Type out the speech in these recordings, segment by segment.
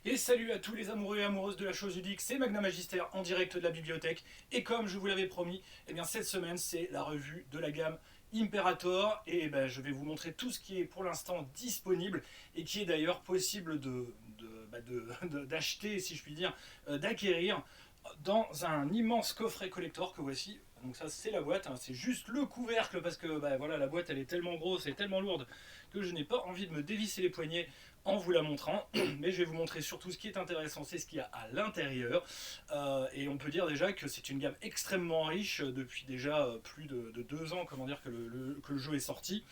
Et salut à tous les amoureux et amoureuses de la chose ludique, c'est Magna Magister en direct de la bibliothèque. Et comme je vous l'avais promis, eh bien cette semaine c'est la revue de la gamme Imperator. Et ben, je vais vous montrer tout ce qui est pour l'instant disponible et qui est d'ailleurs possible d'acheter, si je puis dire, d'acquérir dans un immense coffret collector que voici. Donc ça c'est la boîte, hein. C'est juste le couvercle parce que bah, voilà, la boîte elle est tellement grosse et tellement lourde que je n'ai pas envie de me dévisser les poignets en vous la montrant, mais je vais vous montrer surtout ce qui est intéressant, c'est ce qu'il y a à l'intérieur. Et on peut dire déjà que c'est une gamme extrêmement riche depuis déjà plus de 2 ans, comment dire, que le jeu est sorti.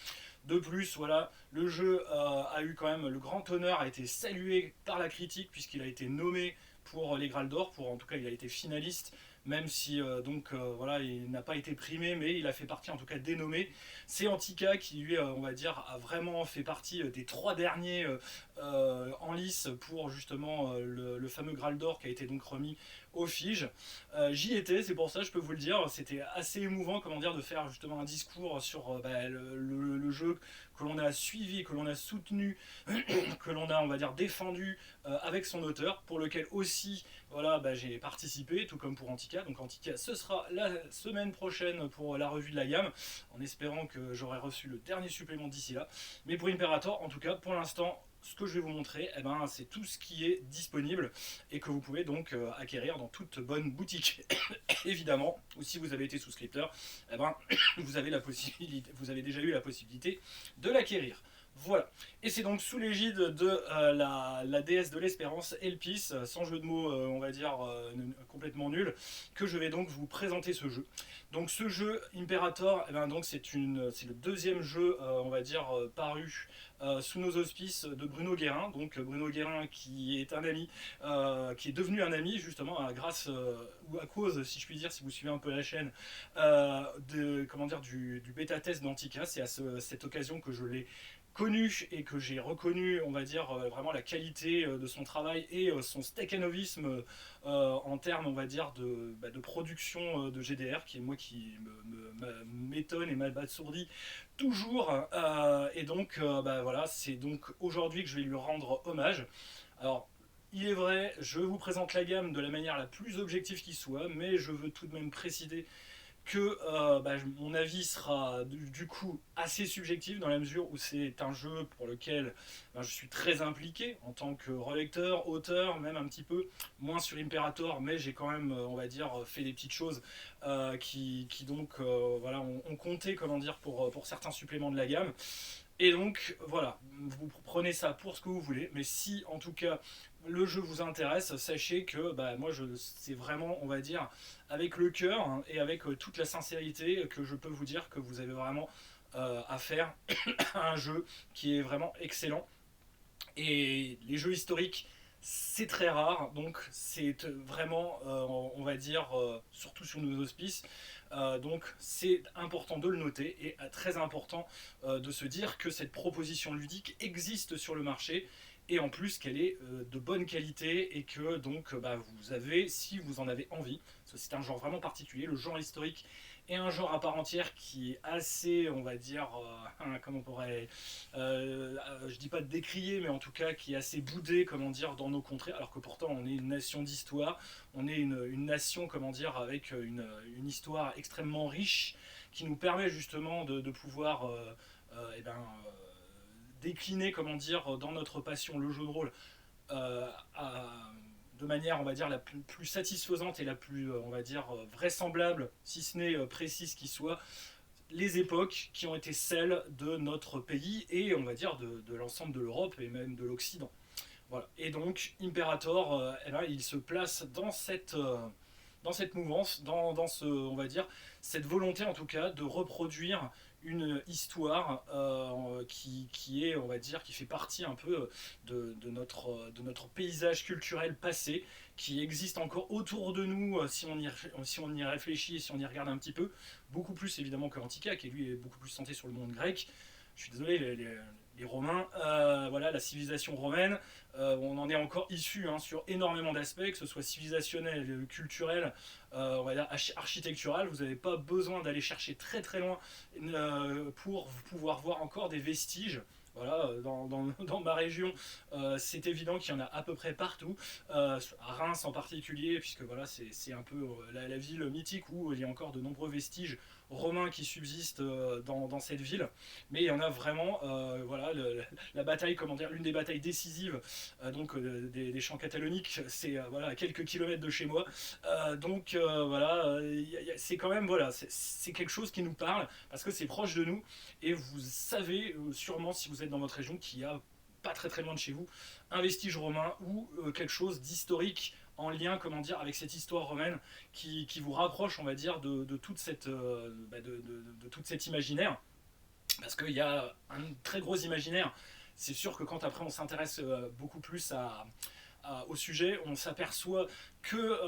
De plus, voilà, le jeu a eu quand même le grand honneur, a été salué par la critique puisqu'il a été nommé pour les Graal d'Or, en tout cas il a été finaliste, même si voilà, il n'a pas été primé, mais il a fait partie en tout cas des nommés. C'est Antika qui lui, on va dire, a vraiment fait partie des 3 derniers en lice pour justement le fameux Graal d'Or qui a été donc remis au Fige. J'y étais, c'est pour ça je peux vous le dire, c'était assez émouvant, comment dire, de faire justement un discours sur le jeu que l'on a suivi, que l'on a soutenu, que l'on a, on va dire, défendu avec son auteur, pour lequel aussi, voilà, j'ai participé, tout comme pour Antika. Donc Antika, ce sera la semaine prochaine pour la revue de la gamme, en espérant que j'aurai reçu le dernier supplément d'ici là. Mais pour Imperator, en tout cas, pour l'instant, ce que je vais vous montrer, c'est tout ce qui est disponible et que vous pouvez donc acquérir dans toute bonne boutique. Évidemment, ou si vous avez été souscripteur, vous avez vous avez déjà eu la possibilité de l'acquérir. Voilà. Et c'est donc sous l'égide de la déesse de l'espérance, Elpis, sans jeu de mots, on va dire, complètement nul, que je vais donc vous présenter ce jeu. Donc ce jeu, Imperator, c'est le deuxième jeu, on va dire, paru sous nos auspices de Bruno Guérin. Donc Bruno Guérin qui est un ami, qui est devenu un ami justement grâce ou à cause, si je puis dire, si vous suivez un peu la chaîne, du bêta-test d'Antica. C'est à cette occasion que je l'ai connu et que j'ai reconnu, on va dire, vraiment la qualité de son travail et son stakanovisme en termes, on va dire, de production de GDR, qui est moi qui m'étonne et m'abasourdit toujours. Et donc, voilà, c'est donc aujourd'hui que je vais lui rendre hommage. Alors, il est vrai, je vous présente la gamme de la manière la plus objective qui soit, mais je veux tout de même préciser que mon avis sera du coup assez subjectif dans la mesure où c'est un jeu pour lequel je suis très impliqué en tant que relecteur, auteur, même un petit peu moins sur Imperator, mais j'ai quand même, on va dire, fait des petites choses qui donc voilà, ont compté, comment dire, pour certains suppléments de la gamme. Et donc voilà, vous prenez ça pour ce que vous voulez, mais si en tout cas le jeu vous intéresse, sachez que moi c'est vraiment, on va dire, avec le cœur, hein, et avec toute la sincérité que je peux vous dire que vous avez vraiment affaire à un jeu qui est vraiment excellent. Et les jeux historiques, c'est très rare, donc c'est vraiment, on va dire, surtout sur nos auspices. Donc c'est important de le noter et très important de se dire que cette proposition ludique existe sur le marché et en plus qu'elle est de bonne qualité et que donc vous avez, si vous en avez envie, parce que c'est un genre vraiment particulier, le genre historique est un genre à part entière qui est assez, on va dire, comment on pourrait, je dis pas décrier, mais en tout cas qui est assez boudé, comment dire, dans nos contrées, alors que pourtant on est une nation d'histoire, on est une nation, comment dire, avec une histoire extrêmement riche qui nous permet justement de pouvoir décliner, comment dire, dans notre passion le jeu de rôle euh, à, de manière, on va dire, la plus satisfaisante et la plus, on va dire, vraisemblable, si ce n'est précise qui soit, les époques qui ont été celles de notre pays et, on va dire, de l'ensemble de l'Europe et même de l'Occident. Voilà. Et donc, Imperator, il se place dans cette mouvance, dans ce, on va dire, cette volonté en tout cas de reproduire une histoire qui est, on va dire, qui fait partie un peu de notre paysage culturel passé, qui existe encore autour de nous si on y réfléchit et si on y regarde un petit peu, beaucoup plus évidemment que Antica, qui lui est beaucoup plus centré sur le monde grec. Je suis désolé, les Romains, voilà, la civilisation romaine, on en est encore issu sur énormément d'aspects, que ce soit civilisationnel, culturel, on va dire architectural. Vous n'avez pas besoin d'aller chercher très très loin pour pouvoir voir encore des vestiges Voilà, dans ma région, c'est évident qu'il y en a à peu près partout. À Reims en particulier, puisque voilà, c'est un peu la ville mythique où il y a encore de nombreux vestiges romains qui subsistent dans cette ville. Mais il y en a vraiment, voilà, la bataille, comment dire, l'une des batailles décisives des champs cataloniques, c'est voilà, à quelques kilomètres de chez moi. Voilà, c'est quand même, voilà, c'est quelque chose qui nous parle, parce que c'est proche de nous, et vous savez sûrement, si vous êtes dans votre région, qu'il y a pas très très loin de chez vous, un vestige romain ou quelque chose d'historique en lien, comment dire, avec cette histoire romaine qui vous rapproche, on va dire, de toute cette, de toute cette imaginaire. Parce qu'il y a un très gros imaginaire. C'est sûr que quand après on s'intéresse beaucoup plus au sujet, on s'aperçoit que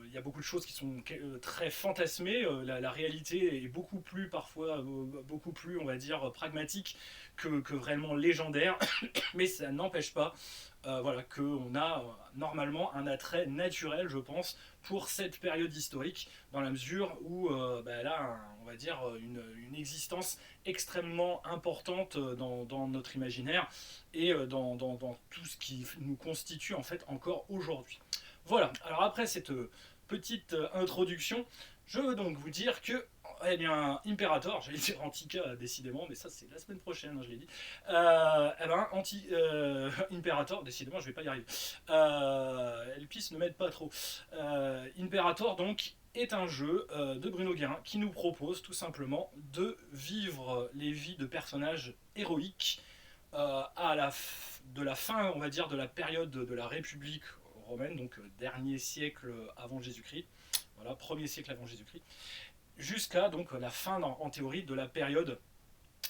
il y a beaucoup de choses qui sont très fantasmées. La réalité est beaucoup plus parfois beaucoup plus, on va dire, pragmatique que vraiment légendaire. Mais ça n'empêche pas voilà, qu'on a normalement un attrait naturel, je pense, pour cette période historique, dans la mesure où elle a, on va dire, une existence extrêmement importante dans notre imaginaire et dans tout ce qui nous constitue en fait encore aujourd'hui. Voilà, alors après cette petite introduction, je veux donc vous dire que, eh bien, Imperator, j'allais dire Antica décidément, mais ça c'est la semaine prochaine, hein, je l'ai dit. Imperator, décidément, je vais pas y arriver. Elpis ne m'aide pas trop. Imperator, donc, est un jeu de Bruno Guérin qui nous propose tout simplement de vivre les vies de personnages héroïques de la fin, on va dire, de la période de la République romaine, donc dernier siècle avant Jésus-Christ, voilà, premier siècle avant Jésus-Christ, jusqu'à donc la fin en théorie de la période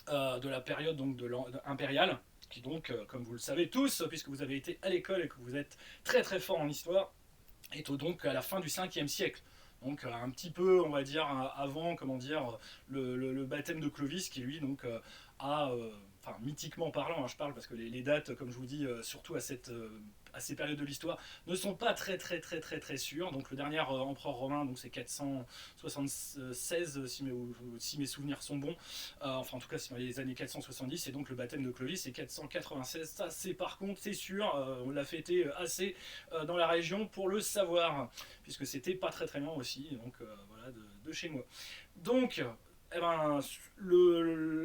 donc impériale, qui donc, comme vous le savez tous, puisque vous avez été à l'école et que vous êtes très très fort en histoire, est donc à la fin du 5e siècle. Donc un petit peu, on va dire, avant, comment dire, le baptême de Clovis, qui lui donc a, enfin mythiquement parlant, hein, je parle parce que les dates, comme je vous dis, surtout à ces périodes de l'histoire, ne sont pas très sûres. Donc le dernier empereur romain, donc c'est 476 si mes souvenirs sont bons. Enfin en tout cas c'est dans les années 470, et donc le baptême de Clovis c'est 496. Ça c'est par contre c'est sûr, on l'a fêté assez dans la région pour le savoir, puisque c'était pas très loin aussi, donc voilà, de chez moi. Donc eh ben,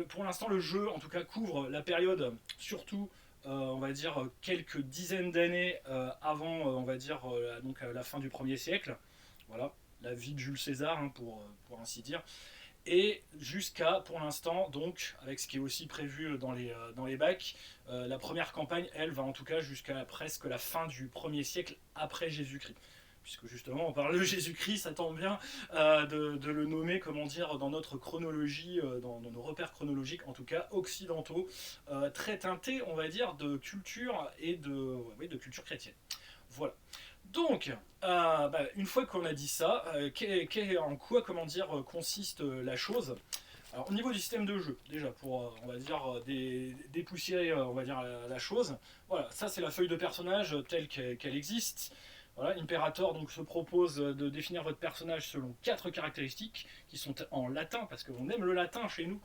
pour l'instant, le jeu, en tout cas, couvre la période, surtout, on va dire, quelques dizaines d'années avant, on va dire, donc, la fin du 1er siècle. Voilà, la vie de Jules César, hein, pour ainsi dire. Et jusqu'à, pour l'instant, donc, avec ce qui est aussi prévu dans les bacs, la première campagne, elle, va en tout cas jusqu'à presque la fin du 1er siècle après Jésus-Christ, puisque justement on parle de Jésus-Christ, ça tombe bien de le nommer, comment dire, dans notre chronologie, dans nos repères chronologiques, en tout cas occidentaux, très teintés, on va dire, de culture et oui, de culture chrétienne. Voilà. Donc, une fois qu'on a dit ça, en quoi, comment dire, consiste la chose. Alors, au niveau du système de jeu, déjà, pour, on va dire, dépoussiérer, on va dire, la chose, voilà, ça c'est la feuille de personnage telle qu'elle existe. Voilà, Imperator donc se propose de définir votre personnage selon 4 caractéristiques qui sont en latin, parce qu'on aime le latin chez nous.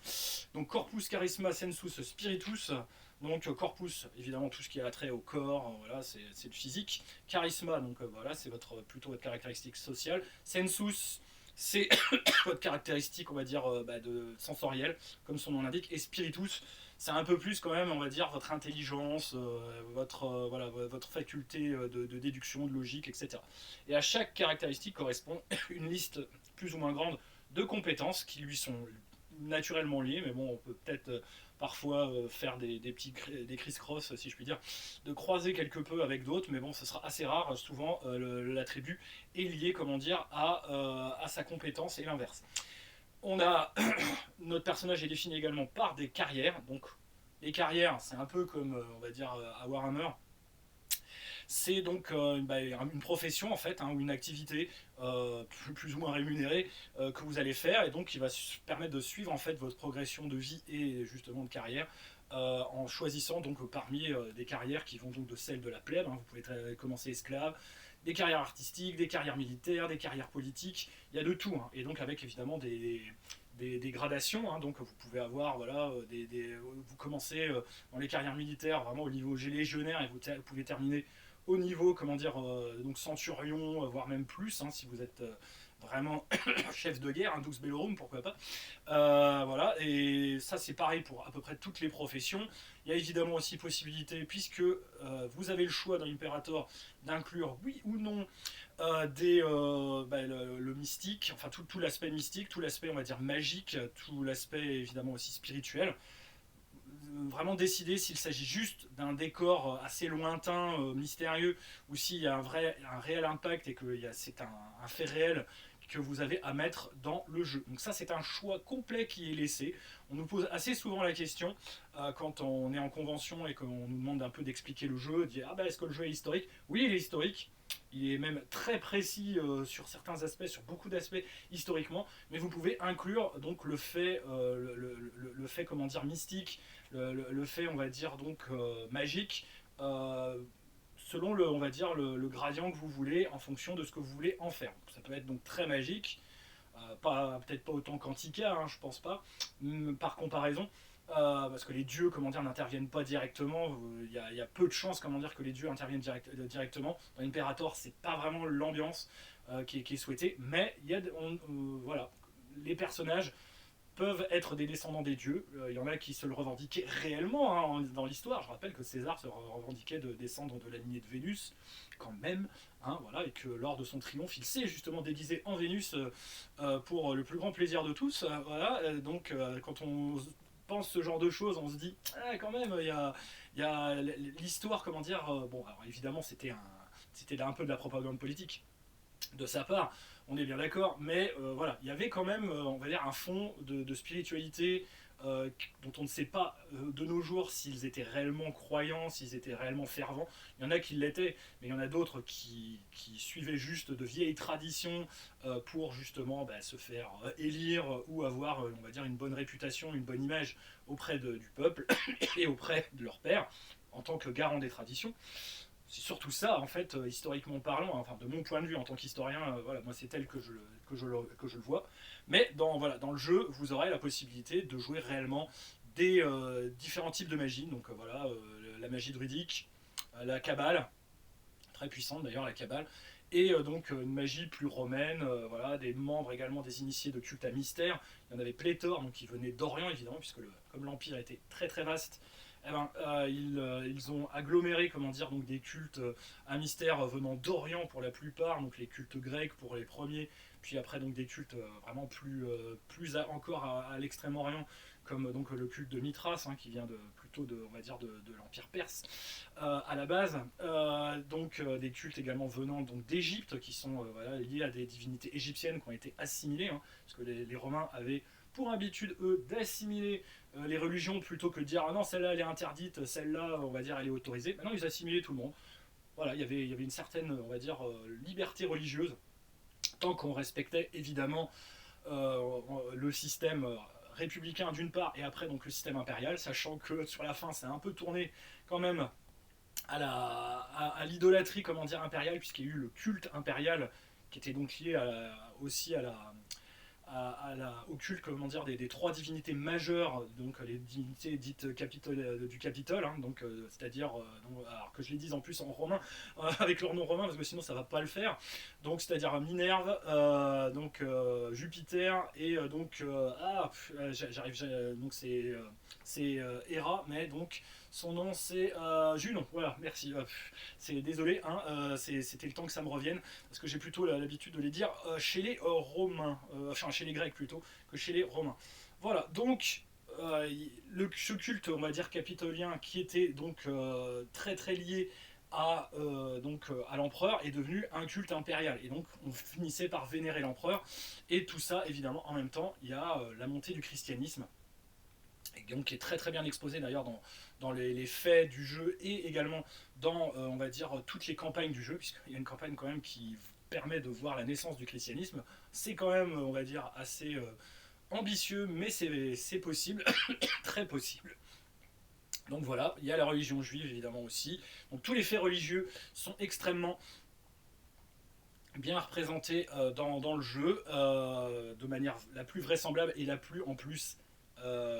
Donc corpus, charisma, sensus, spiritus. Donc corpus, évidemment tout ce qui a trait au corps, voilà, c'est le physique. Charisma, donc voilà, c'est plutôt votre caractéristique sociale. Sensus, c'est votre caractéristique, on va dire, de sensorielle, comme son nom l'indique. Et spiritus, c'est un peu plus quand même, on va dire, votre intelligence, votre faculté de déduction, de logique, etc. Et à chaque caractéristique correspond une liste plus ou moins grande de compétences qui lui sont naturellement liées, mais bon, on peut peut-être parfois faire des criss-cross, si je puis dire, de croiser quelque peu avec d'autres, mais bon, ce sera assez rare. Souvent, l'attribut est lié, comment dire, à sa compétence et l'inverse. On a notre personnage est défini également par des carrières. Donc les carrières, c'est un peu comme on va dire à Warhammer. C'est donc une profession en fait, hein, ou une activité plus ou moins rémunérée que vous allez faire, et donc qui va permettre de suivre en fait votre progression de vie et justement de carrière. En choisissant donc parmi des carrières qui vont donc de celles de la plèbe, hein, vous pouvez commencer esclave, des carrières artistiques, des carrières militaires, des carrières politiques, il y a de tout, hein, et donc avec évidemment des gradations, hein, donc vous pouvez avoir, voilà, vous commencez dans les carrières militaires vraiment au niveau légionnaire et vous pouvez terminer au niveau, comment dire, donc centurion, voire même plus, hein, si vous êtes vraiment chef de guerre, un Dux Bellorum, pourquoi pas. Voilà, et ça c'est pareil pour à peu près toutes les professions. Il y a évidemment aussi possibilité, puisque vous avez le choix dans l'Imperator d'inclure, oui ou non, le mystique, enfin tout l'aspect mystique, tout l'aspect on va dire magique, tout l'aspect évidemment aussi spirituel. Vraiment décider s'il s'agit juste d'un décor assez lointain, mystérieux, ou s'il y a un réel impact et que c'est un fait réel que vous avez à mettre dans le jeu. Donc ça c'est un choix complet qui est laissé. On nous pose assez souvent la question quand on est en convention et qu'on nous demande un peu d'expliquer le jeu, de dire ah bah est-ce que le jeu est historique? Oui il est historique, il est même très précis sur certains aspects, sur beaucoup d'aspects historiquement, mais vous pouvez inclure donc le fait, le fait comment dire mystique, le fait on va dire donc magique, selon le on va dire le gradient que vous voulez en fonction de ce que vous voulez en faire. Ça peut être donc très magique, pas peut-être pas autant qu'Antica, hein, je pense pas, par comparaison. Parce que les dieux, comment dire, n'interviennent pas directement. Il y a peu de chances, comment dire, que les dieux interviennent directement. Dans Imperator, c'est pas vraiment l'ambiance qui est souhaitée, mais il y a, voilà, les personnages peuvent être des descendants des dieux. Il y en a qui se le revendiquaient réellement, hein, dans l'histoire. Je rappelle que César se revendiquait de descendre de la lignée de Vénus, quand même. Hein, voilà, et que lors de son triomphe, il s'est justement déguisé en Vénus pour le plus grand plaisir de tous. Voilà, donc quand on pense ce genre de choses, on se dit, ah, quand même, il y a l'histoire, comment dire. Bon, alors évidemment, c'était un peu de la propagande politique de sa part, on est bien d'accord, mais voilà, il y avait quand même, on va dire, un fond de spiritualité dont on ne sait pas de nos jours s'ils étaient réellement croyants, s'ils étaient réellement fervents. Il y en a qui l'étaient, mais il y en a d'autres qui suivaient juste de vieilles traditions pour justement se faire élire ou avoir, on va dire, une bonne réputation, une bonne image auprès du peuple et auprès de leur père en tant que garant des traditions. C'est surtout ça, en fait, historiquement parlant, hein, enfin de mon point de vue en tant qu'historien, voilà, moi c'est tel que je le vois. Mais dans le jeu, vous aurez la possibilité de jouer réellement des différents types de magie. Donc voilà, la magie druidique, la cabale, très puissante d'ailleurs la cabale, et donc une magie plus romaine, voilà, des membres également des initiés de culte à mystère. Il y en avait pléthore, donc qui venaient d'Orient évidemment, puisque comme l'Empire était très très vaste, eh ben, ils ont aggloméré comment dire, donc des cultes à mystère venant d'Orient pour la plupart, donc les cultes grecs pour les premiers, puis après donc des cultes vraiment encore à l'extrême-orient, comme donc le culte de Mithras, hein, qui vient plutôt on va dire de l'Empire perse à la base. Donc des cultes également venant donc d'Égypte, qui sont voilà, liés à des divinités égyptiennes qui ont été assimilées, hein, parce que les Romains avaient pour habitude, eux, d'assimiler les religions plutôt que de dire ah non, celle-là elle est interdite, celle-là on va dire elle est autorisée. Maintenant ils assimilaient tout le monde. Voilà, il y avait une certaine, on va dire, liberté religieuse, tant qu'on respectait évidemment le système républicain d'une part et après donc le système impérial, sachant que sur la fin c'est un peu tourné quand même à l'idolâtrie, comment dire, impériale, puisqu'il y a eu le culte impérial qui était donc lié aussi au culte, comment dire, des trois divinités majeures, donc les divinités dites du Capitole, hein, donc c'est-à-dire, alors que je les dise en plus en romain, avec leur nom romain, parce que sinon ça va pas le faire. Donc c'est-à-dire Minerve, donc Jupiter et donc c'est Héra, mais donc son nom c'est Junon. Voilà, merci. C'est désolé, hein, c'était le temps que ça me revienne parce que j'ai plutôt l'habitude de les dire chez les Romains, enfin chez les Grecs plutôt que chez les Romains. Voilà, donc ce culte, on va dire capitolien, qui était donc très très lié à l'empereur, est devenu un culte impérial, et donc on finissait par vénérer l'empereur, et tout ça évidemment en même temps il y a la montée du christianisme, et donc qui est très très bien exposé d'ailleurs dans les faits du jeu, et également dans on va dire toutes les campagnes du jeu, puisqu'il y a une campagne quand même qui permet de voir la naissance du christianisme. C'est quand même on va dire assez ambitieux, mais c'est possible, très possible. Donc voilà, il y a la religion juive évidemment aussi. Donc tous les faits religieux sont extrêmement bien représenté dans le jeu de manière la plus vraisemblable et la plus en plus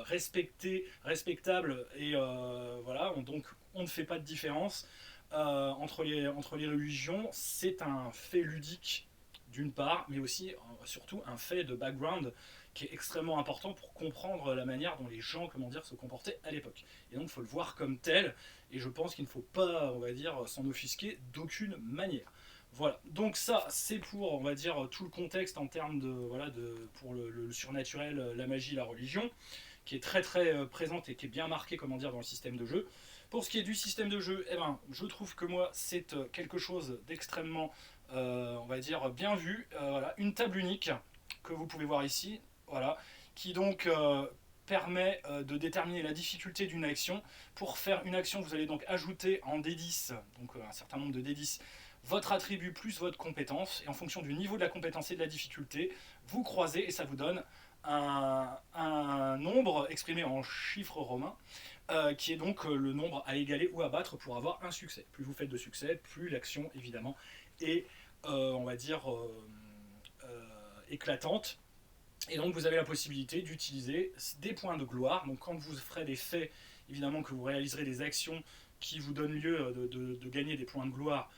respectable et voilà, donc on ne fait pas de différence entre les religions. C'est un fait ludique d'une part, mais aussi surtout un fait de background qui est extrêmement important pour comprendre la manière dont les gens, comment dire, se comportaient à l'époque. Et donc il faut le voir comme tel, et je pense qu'il ne faut pas, on va dire, s'en offusquer d'aucune manière. Voilà, donc ça c'est pour, on va dire, tout le contexte en termes de, voilà, pour le surnaturel, la magie, la religion, qui est très très présente et qui est bien marquée, comment dire, dans le système de jeu. Pour ce qui est du système de jeu, eh ben, je trouve que moi c'est quelque chose d'extrêmement, on va dire, bien vu. Voilà, une table unique que vous pouvez voir ici, voilà, qui donc permet de déterminer la difficulté d'une action. Pour faire une action, vous allez donc ajouter en D10, donc un certain nombre de D10, votre attribut plus votre compétence, et en fonction du niveau de la compétence et de la difficulté, vous croisez et ça vous donne un nombre exprimé en chiffres romains, qui est donc le nombre à égaler ou à battre pour avoir un succès. Plus vous faites de succès, plus l'action évidemment est, on va dire, éclatante. Et donc vous avez la possibilité d'utiliser des points de gloire. Donc quand vous ferez des faits, évidemment que vous réaliserez des actions qui vous donnent lieu de gagner des points de gloire,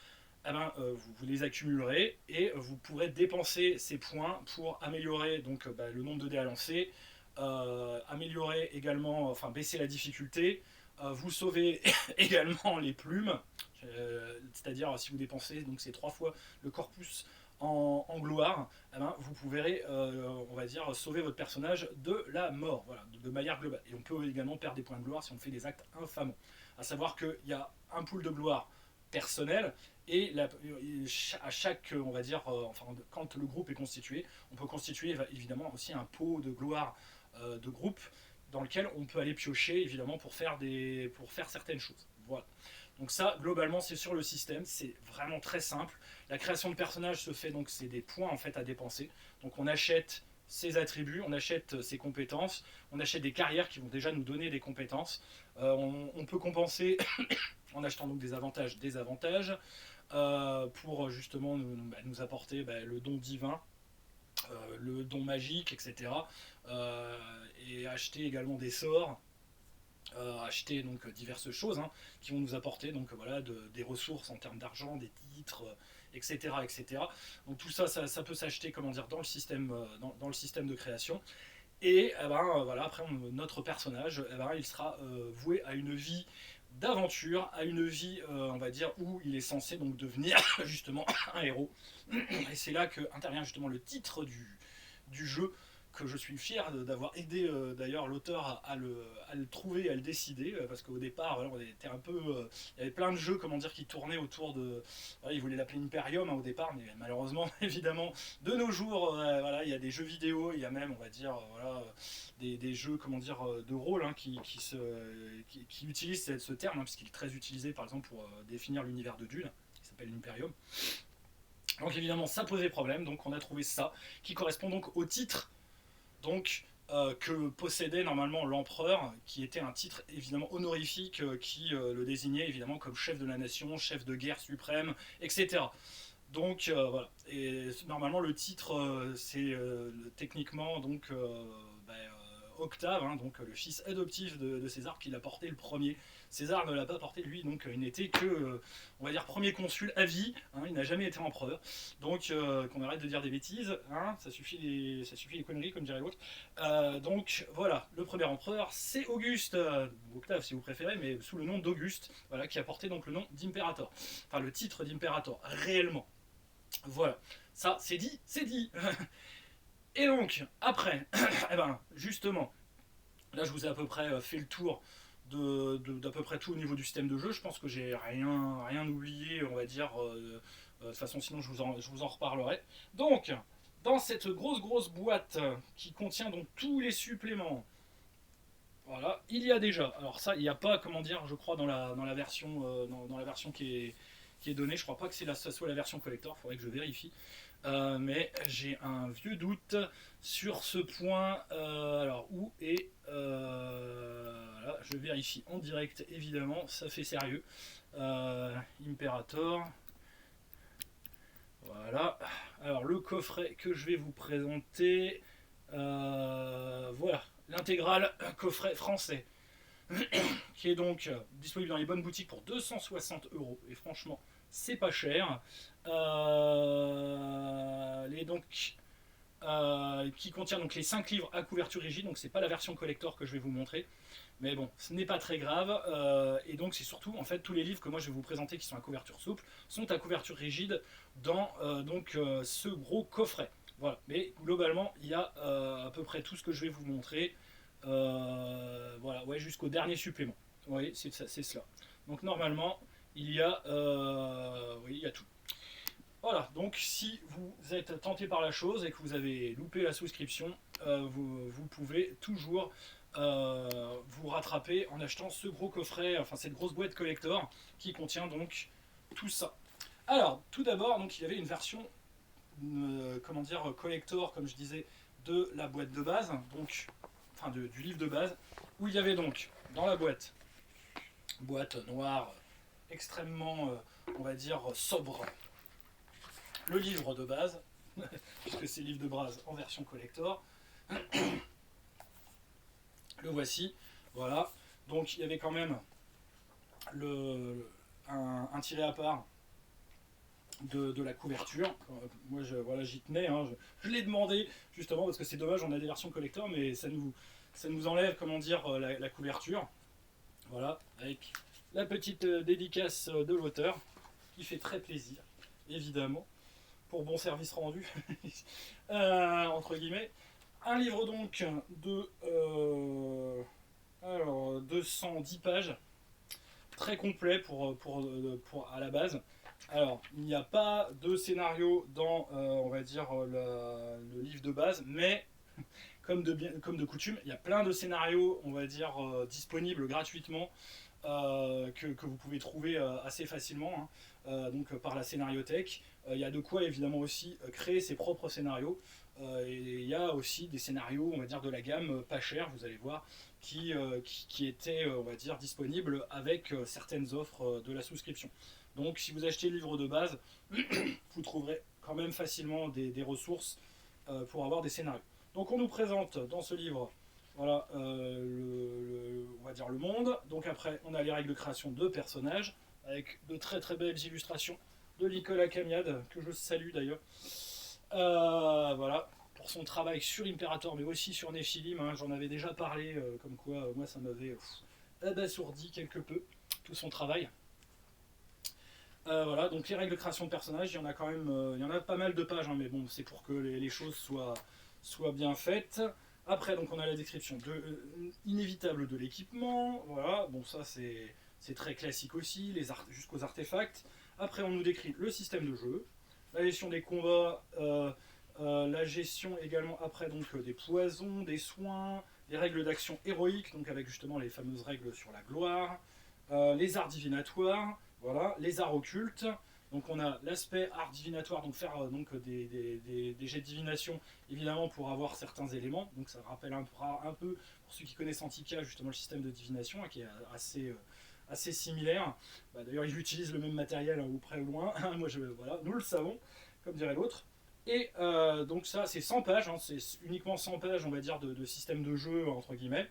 eh ben, vous les accumulerez et vous pourrez dépenser ces points pour améliorer donc, le nombre de dés à lancer, améliorer également, enfin baisser la difficulté, vous sauvez également les plumes, c'est-à-dire si vous dépensez donc c'est 3 fois le corpus en gloire, eh ben, vous pourrez, on va dire, sauver votre personnage de la mort, voilà, de manière globale. Et on peut également perdre des points de gloire si on fait des actes infamants. À savoir qu'il y a un pool de gloire personnel et à chaque, on va dire, enfin, quand le groupe est constitué, on peut constituer évidemment aussi un pot de gloire de groupe dans lequel on peut aller piocher évidemment pour faire certaines choses. Voilà. Donc ça, globalement, c'est sur le système, c'est vraiment très simple. La création de personnages se fait donc, c'est des points en fait à dépenser. Donc on achète ses attributs, on achète ses compétences, on achète des carrières qui vont déjà nous donner des compétences. On peut compenser en achetant donc des avantages, pour justement nous apporter le don divin, le don magique, etc. Et acheter également des sorts, acheter donc diverses choses qui vont nous apporter donc voilà des ressources en termes d'argent, des titres, etc., etc. Donc tout ça, ça peut s'acheter comment dire dans le système, dans le système de création. Et voilà, après notre personnage, il sera voué à une vie d'aventure, à une vie, on va dire, où il est censé donc devenir justement un héros. Et c'est là que intervient justement le titre du jeu, que je suis fier d'avoir aidé d'ailleurs l'auteur à le trouver, à le décider, parce qu'au départ, voilà, on était un peu, il y avait plein de jeux, comment dire, qui tournaient autour de, voilà, il voulait l'appeler Imperium au départ, mais malheureusement, évidemment, de nos jours, voilà, il y a des jeux vidéo, il y a même, on va dire, voilà, des jeux, comment dire, de rôle qui utilisent ce terme, puisqu'il est très utilisé, par exemple, pour définir l'univers de Dune, qui s'appelle l'Imperium. Donc évidemment, ça posait problème, donc on a trouvé ça, qui correspond donc au titre donc que possédait normalement l'empereur, qui était un titre évidemment honorifique qui le désignait évidemment comme chef de la nation, chef de guerre suprême, etc. Donc voilà. Et normalement le titre c'est techniquement donc Octave, donc le fils adoptif de César, qui l'a porté le premier. César ne l'a pas porté lui, donc il n'était que, on va dire, premier consul à vie, il n'a jamais été empereur. Donc qu'on arrête de dire des bêtises, ça suffit les conneries, comme dirait l'autre. Donc voilà, le premier empereur, c'est Auguste, Octave si vous préférez, mais sous le nom d'Auguste, voilà, qui a porté donc le nom d'impérator, enfin le titre d'impérator, réellement. Voilà, ça c'est dit, c'est dit. Et donc, après, justement, là je vous ai à peu près fait le tour d'à peu près tout au niveau du système de jeu. Je pense que j'ai rien oublié, on va dire. De toute façon, sinon je vous en reparlerai. Donc, dans cette grosse boîte qui contient donc tous les suppléments, voilà, il y a déjà. Alors ça, il n'y a pas, comment dire, je crois dans la version dans la version qui est donnée. Je crois pas que ça soit la version collector. Il faudrait que je vérifie. Mais j'ai un vieux doute sur ce point. Alors, où est. Voilà, je vérifie en direct, évidemment, ça fait sérieux. Imperator. Voilà. Alors le coffret que je vais vous présenter, voilà, l'intégrale coffret français, qui est donc disponible dans les bonnes boutiques pour 260 € et franchement c'est pas cher. Donc qui contient donc les 5 livres à couverture rigide, donc c'est pas la version collector que je vais vous montrer, mais bon, ce n'est pas très grave. Et donc c'est surtout en fait tous les livres que moi je vais vous présenter qui sont à couverture souple sont à couverture rigide dans ce gros coffret. Voilà, mais globalement il y a à peu près tout ce que je vais vous montrer. Voilà, ouais, jusqu'au dernier supplément. Vous voyez, c'est cela. Donc normalement oui, il y a tout. Voilà, donc si vous êtes tenté par la chose et que vous avez loupé la souscription, vous pouvez toujours vous rattraper en achetant ce gros coffret, enfin cette grosse boîte collector qui contient donc tout ça. Alors, tout d'abord, donc il y avait une version, comment dire, collector, comme je disais, de la boîte de base, donc, enfin du livre de base, où il y avait donc dans la boîte noire, extrêmement, on va dire, sobre, le livre de base, puisque c'est le livre de base en version collector. Le voici, voilà. Donc il y avait quand même un tiré à part de la couverture. Moi voilà, j'y tenais, hein. Je l'ai demandé justement parce que c'est dommage, on a des versions collector, mais ça nous enlève, comment dire, la couverture. Voilà, avec la petite dédicace de l'auteur qui fait très plaisir, évidemment, pour bon service rendu, entre guillemets. Un livre donc de 210 pages, très complet pour à la base. Alors, il n'y a pas de scénario dans, on va dire, le livre de base, mais comme de coutume, il y a plein de scénarios, on va dire, disponibles gratuitement, que vous pouvez trouver assez facilement, hein, donc par la scénariothèque. Il y a de quoi évidemment aussi créer ses propres scénarios. Et il y a aussi des scénarios, on va dire, de la gamme pas cher, vous allez voir, qui étaient, on va dire, disponibles avec certaines offres de la souscription. Donc si vous achetez le livre de base, vous trouverez quand même facilement des ressources pour avoir des scénarios. Donc on nous présente dans ce livre, voilà, on va dire le monde. Donc après, on a les règles de création de personnages, avec de très très belles illustrations de Nicolas Camiade, que je salue d'ailleurs. Voilà, pour son travail sur Imperator, mais aussi sur Nephilim, hein. J'en avais déjà parlé, comme quoi moi ça m'avait abasourdi quelque peu, tout son travail. Voilà, donc les règles de création de personnages, il y en a quand même, il y en a pas mal de pages, hein, mais bon, c'est pour que les choses soient bien faites. Après, donc on a la description inévitable de l'équipement, voilà, bon ça c'est très classique aussi, jusqu'aux artefacts. Après, on nous décrit le système de jeu, la gestion des combats, la gestion également après donc des poisons, des soins, les règles d'action héroïque, donc avec justement les fameuses règles sur la gloire, les arts divinatoires, voilà, les arts occultes. Donc on a l'aspect art divinatoire, donc faire des jets de divination, évidemment pour avoir certains éléments. Donc ça rappelle un peu, pour ceux qui connaissent Antica, justement le système de divination, hein, qui est assez similaire. Bah, d'ailleurs ils utilisent le même matériel, hein, ou près ou loin. Voilà, nous le savons, comme dirait l'autre. Et donc ça c'est 100 pages, hein, c'est uniquement 100 pages, on va dire, de système de jeu, entre guillemets.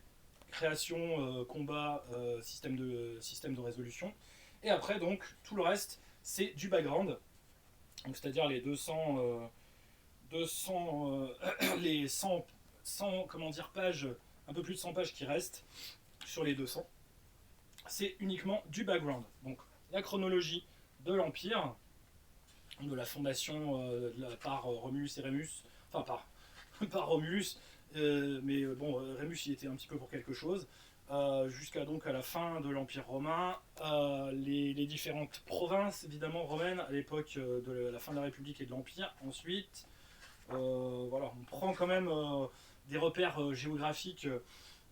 Création, combat, système de résolution. Et après donc tout le reste c'est du background, donc c'est-à-dire les 200 les 100 comment dire, pages, un peu plus de 100 pages qui restent sur les 200, c'est uniquement du background. Donc la chronologie de l'Empire, de la fondation par Romulus et Rémus, enfin par Romulus, mais bon, Rémus il était un petit peu pour quelque chose, jusqu'à donc à la fin de l'Empire romain, les différentes provinces évidemment romaines à l'époque de la fin de la République et de l'Empire. Ensuite, voilà, on prend quand même des repères géographiques,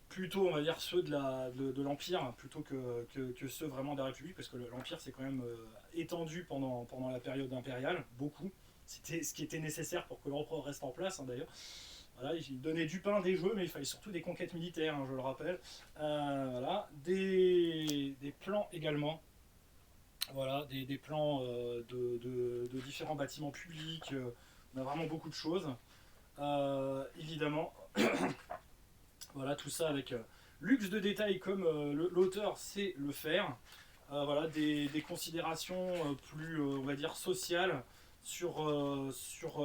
plutôt on va dire ceux de l'Empire plutôt que ceux vraiment de la République, parce que l'Empire s'est quand même étendu pendant la période impériale, beaucoup. C'était ce qui était nécessaire pour que l'empereur reste en place, hein, d'ailleurs. Voilà, il donnait du pain, des jeux, mais il fallait surtout des conquêtes militaires, hein, je le rappelle. Voilà, des plans également. Voilà, des plans de différents bâtiments publics, on a vraiment beaucoup de choses. Évidemment, voilà, tout ça avec luxe de détails comme l'auteur sait le faire. Voilà, des considérations plus, on va dire, sociales sur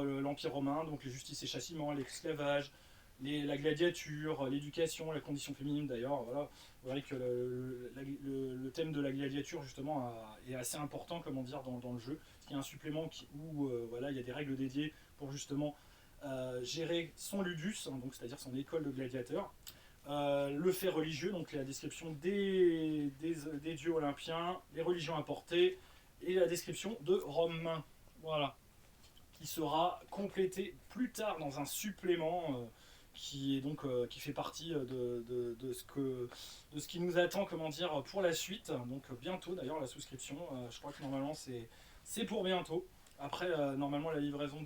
l'Empire romain, donc les justices et châtiments, l'esclavage, la gladiature, l'éducation, la condition féminine d'ailleurs. Voilà. Vous voyez que le thème de la gladiature justement est assez important, comment dire, dans le jeu. Il y a un supplément où voilà, il y a des règles dédiées pour justement gérer son ludus, hein, donc c'est-à-dire son école de gladiateurs. Le fait religieux, donc la description des dieux olympiens, les religions importées, et la description de Romain. Voilà. Qui sera complété plus tard dans un supplément qui est donc qui fait partie de ce qui nous attend, comment dire, pour la suite. Donc bientôt d'ailleurs la souscription. Je crois que normalement c'est pour bientôt. Après normalement la livraison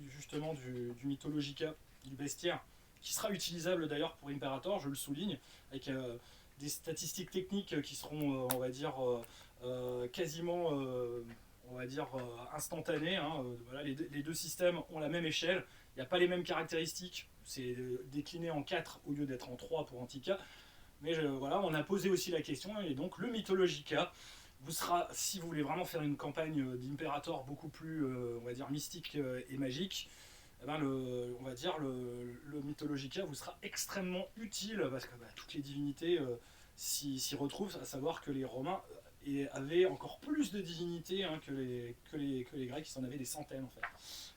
justement du Mythologica, du bestiaire, qui sera utilisable d'ailleurs pour Imperator, je le souligne, avec des statistiques techniques qui seront, on va dire, quasiment, on va dire, instantanées. Hein. Voilà, les deux systèmes ont la même échelle, il n'y a pas les mêmes caractéristiques, c'est décliné en 4 au lieu d'être en 3 pour Antica. Mais voilà, on a posé aussi la question, et donc le Mythologica vous sera, si vous voulez vraiment faire une campagne d'Imperator beaucoup plus, on va dire, mystique et magique, eh ben on va dire le Mythologica vous sera extrêmement utile parce que toutes les divinités s'y retrouvent, à savoir que les Romains avaient encore plus de divinités hein, que les Grecs, qui en avaient des centaines en fait.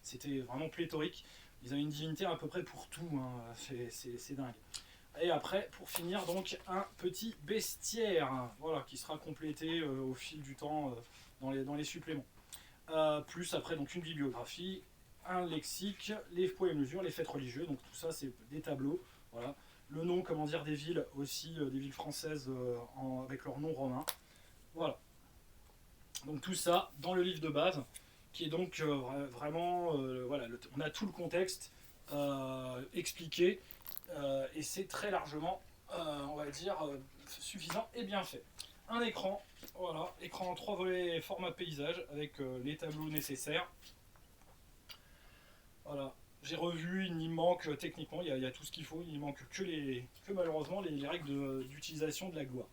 C'était vraiment pléthorique. Ils avaient une divinité à peu près pour tout, hein. C'est dingue. Et après, pour finir, donc un petit bestiaire, hein, voilà, qui sera complété au fil du temps dans les suppléments. Plus après donc une bibliographie, un lexique, les poids et mesures, les fêtes religieuses, donc tout ça c'est des tableaux, voilà. Le nom, comment dire, des villes aussi, des villes françaises avec leur nom romain, voilà. Donc tout ça dans le livre de base, qui est donc vraiment, voilà, on a tout le contexte expliqué, et c'est très largement, on va dire, suffisant et bien fait. Un écran, voilà, écran en 3 volets format paysage avec les tableaux nécessaires. Voilà, j'ai revu, il n'y manque techniquement, il y a tout ce qu'il faut, il n'y manque que malheureusement les règles d'utilisation de la gloire.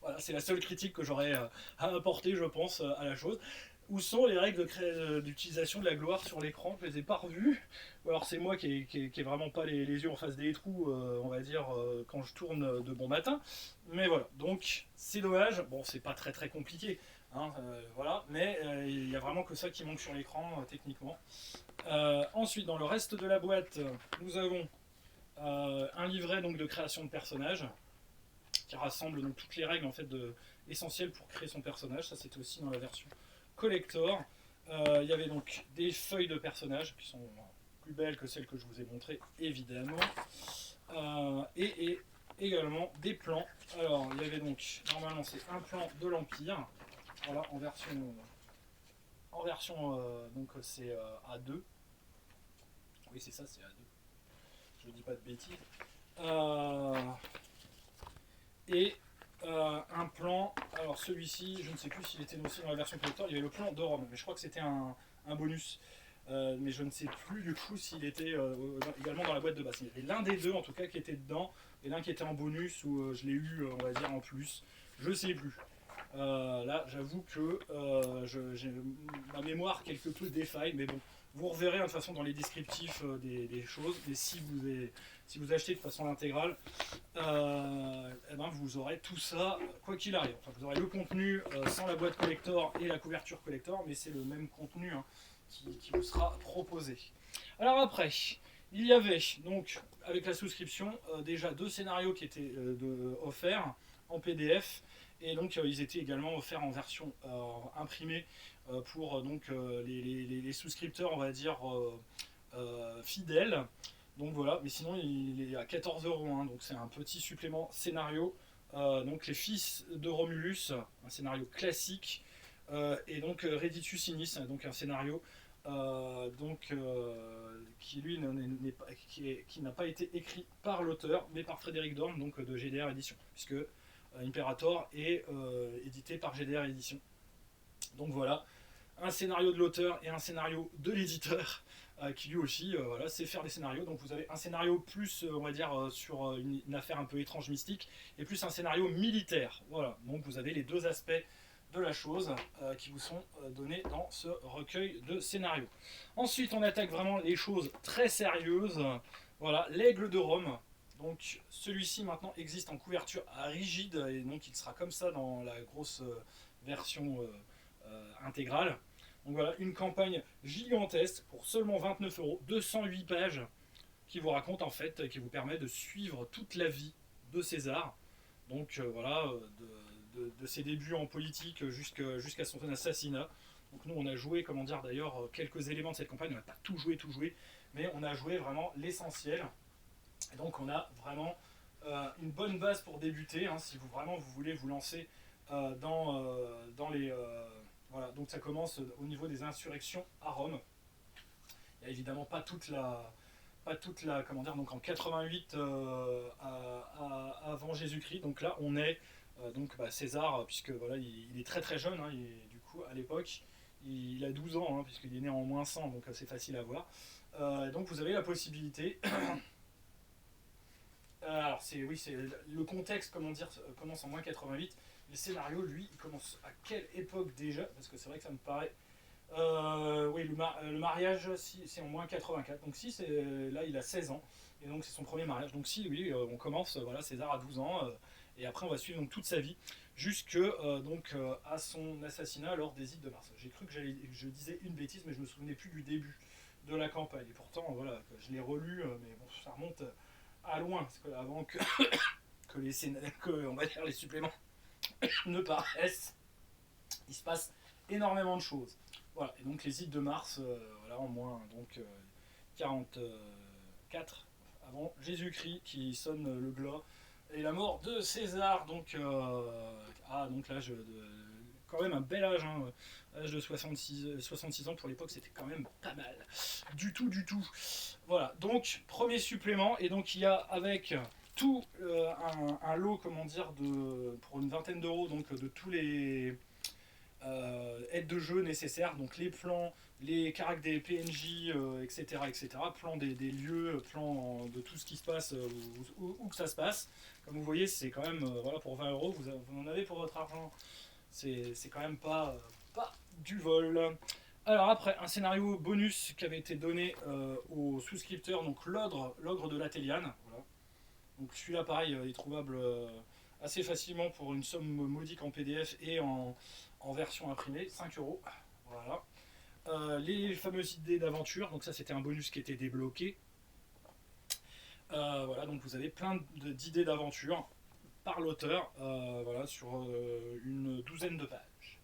Voilà, c'est la seule critique que j'aurais à apporter, je pense, à la chose. Où sont les règles d'utilisation de la gloire sur l'écran? Je les ai pas revues. Ou alors c'est moi qui ai vraiment pas les yeux en face des trous, on va dire, quand je tourne de bon matin. Mais voilà, donc c'est dommage. Bon, c'est pas très très compliqué, hein, voilà. Mais il y a vraiment que ça qui manque sur l'écran techniquement. Ensuite, dans le reste de la boîte, nous avons un livret donc de création de personnages qui rassemble donc toutes les règles en fait essentielles pour créer son personnage. Ça c'était aussi dans la version collector. Il y avait donc des feuilles de personnages qui sont plus belles que celles que je vous ai montrées évidemment, et également des plans. Alors il y avait donc normalement c'est un plan de l'Empire, voilà, en version donc c'est A2. Oui c'est ça, c'est A2. Je ne dis pas de bêtises. Et un plan, alors celui-ci, je ne sais plus s'il était aussi dans la version collector, il y avait le plan de Rome, mais je crois que c'était un bonus. Mais je ne sais plus du coup s'il était également dans la boîte de base. Il y avait l'un des deux en tout cas qui était dedans, et l'un qui était en bonus, où je l'ai eu, on va dire, en plus. Je ne sais plus. Là, j'avoue que ma mémoire quelque peu défaille, mais bon, vous reverrez de toute façon dans les descriptifs des choses, mais si vous achetez de façon intégrale, eh ben vous aurez tout ça, quoi qu'il arrive. Enfin, vous aurez le contenu sans la boîte collector et la couverture collector, mais c'est le même contenu hein, qui vous sera proposé. Alors après, il y avait donc avec la souscription déjà 2 scénarios qui étaient offerts en PDF, et donc ils étaient également offerts en version imprimée pour donc les souscripteurs, on va dire fidèles. Donc voilà, mais sinon il est à 14 €, hein, donc c'est un petit supplément scénario. Donc les fils de Romulus, un scénario classique, et donc Reditus Sinis, donc un scénario qui lui qui n'a pas été écrit par l'auteur, mais par Frédéric Dorn, donc de GDR Édition, puisque Imperator est édité par GDR Édition. Donc voilà, un scénario de l'auteur et un scénario de l'éditeur qui lui aussi voilà, sait faire des scénarios. Donc vous avez un scénario plus, on va dire, sur une affaire un peu étrange, mystique, et plus un scénario militaire. Voilà, donc vous avez les deux aspects de la chose qui vous sont donnés dans ce recueil de scénarios. Ensuite, on attaque vraiment les choses très sérieuses. Voilà, l'Aigle de Rome. Donc celui-ci maintenant existe en couverture rigide et donc il sera comme ça dans la grosse version intégrale. Donc voilà, une campagne gigantesque pour seulement 29 €, 208 pages qui vous raconte en fait, qui vous permet de suivre toute la vie de César. Donc voilà, de ses débuts en politique jusqu'à son assassinat. Donc nous on a joué, comment dire d'ailleurs, quelques éléments de cette campagne, on n'a pas tout joué, mais on a joué vraiment l'essentiel. Et donc on a vraiment une bonne base pour débuter, hein, si vous vraiment vous voulez vous lancer dans les... voilà, donc ça commence au niveau des insurrections à Rome. Il n'y a évidemment pas toute la comment dire, donc en 88 avant Jésus-Christ. Donc là on est donc César, puisque voilà il est très très jeune, hein, du coup à l'époque il a 12 ans, hein, puisqu'il est né en moins 100, donc c'est facile à voir. Donc vous avez la possibilité alors c'est le contexte, comment dire, commence en moins 88. Le scénario, lui, il commence à quelle époque déjà? Parce que c'est vrai que ça me paraît. Oui, le mariage, si, c'est en moins 84. Donc si, là, il a 16 ans. Et donc c'est son premier mariage. Donc si, oui, on commence, voilà, César a 12 ans. Et après, on va suivre donc toute sa vie jusque à son assassinat lors des Ides de Mars. J'ai cru que je disais une bêtise, mais je me souvenais plus du début de la campagne. Et pourtant, voilà, je l'ai relu, mais bon, ça remonte à loin, parce que avant que on va dire, les suppléments ne paraissent, il se passe énormément de choses. Voilà, et donc les Ides de Mars, voilà, en moins donc 44 avant Jésus-Christ, qui sonne le glas, et la mort de César, donc donc l'âge de quand même un bel âge, hein, âge de 66 ans pour l'époque, c'était quand même pas mal. Du tout. Voilà, donc premier supplément, et donc il y a avec tout un lot, comment dire, pour une vingtaine d'euros, donc de tous les aides de jeu nécessaires, donc les plans, les caractères des PNJ, etc., plans des lieux, plans de tout ce qui se passe, où que ça se passe. Comme vous voyez, c'est quand même, voilà, pour 20 €, vous en avez pour votre argent. C'est quand même pas du vol. Alors après, un scénario bonus qui avait été donné aux souscripteurs, donc l'ogre de l'Athéliane. Voilà. Donc celui-là, pareil, est trouvable assez facilement pour une somme modique en PDF et en version imprimée, 5 €. Voilà. Les fameuses idées d'aventure, donc ça c'était un bonus qui était débloqué. Voilà, donc vous avez plein d'idées d'aventure par l'auteur, voilà, sur une douzaine de pages.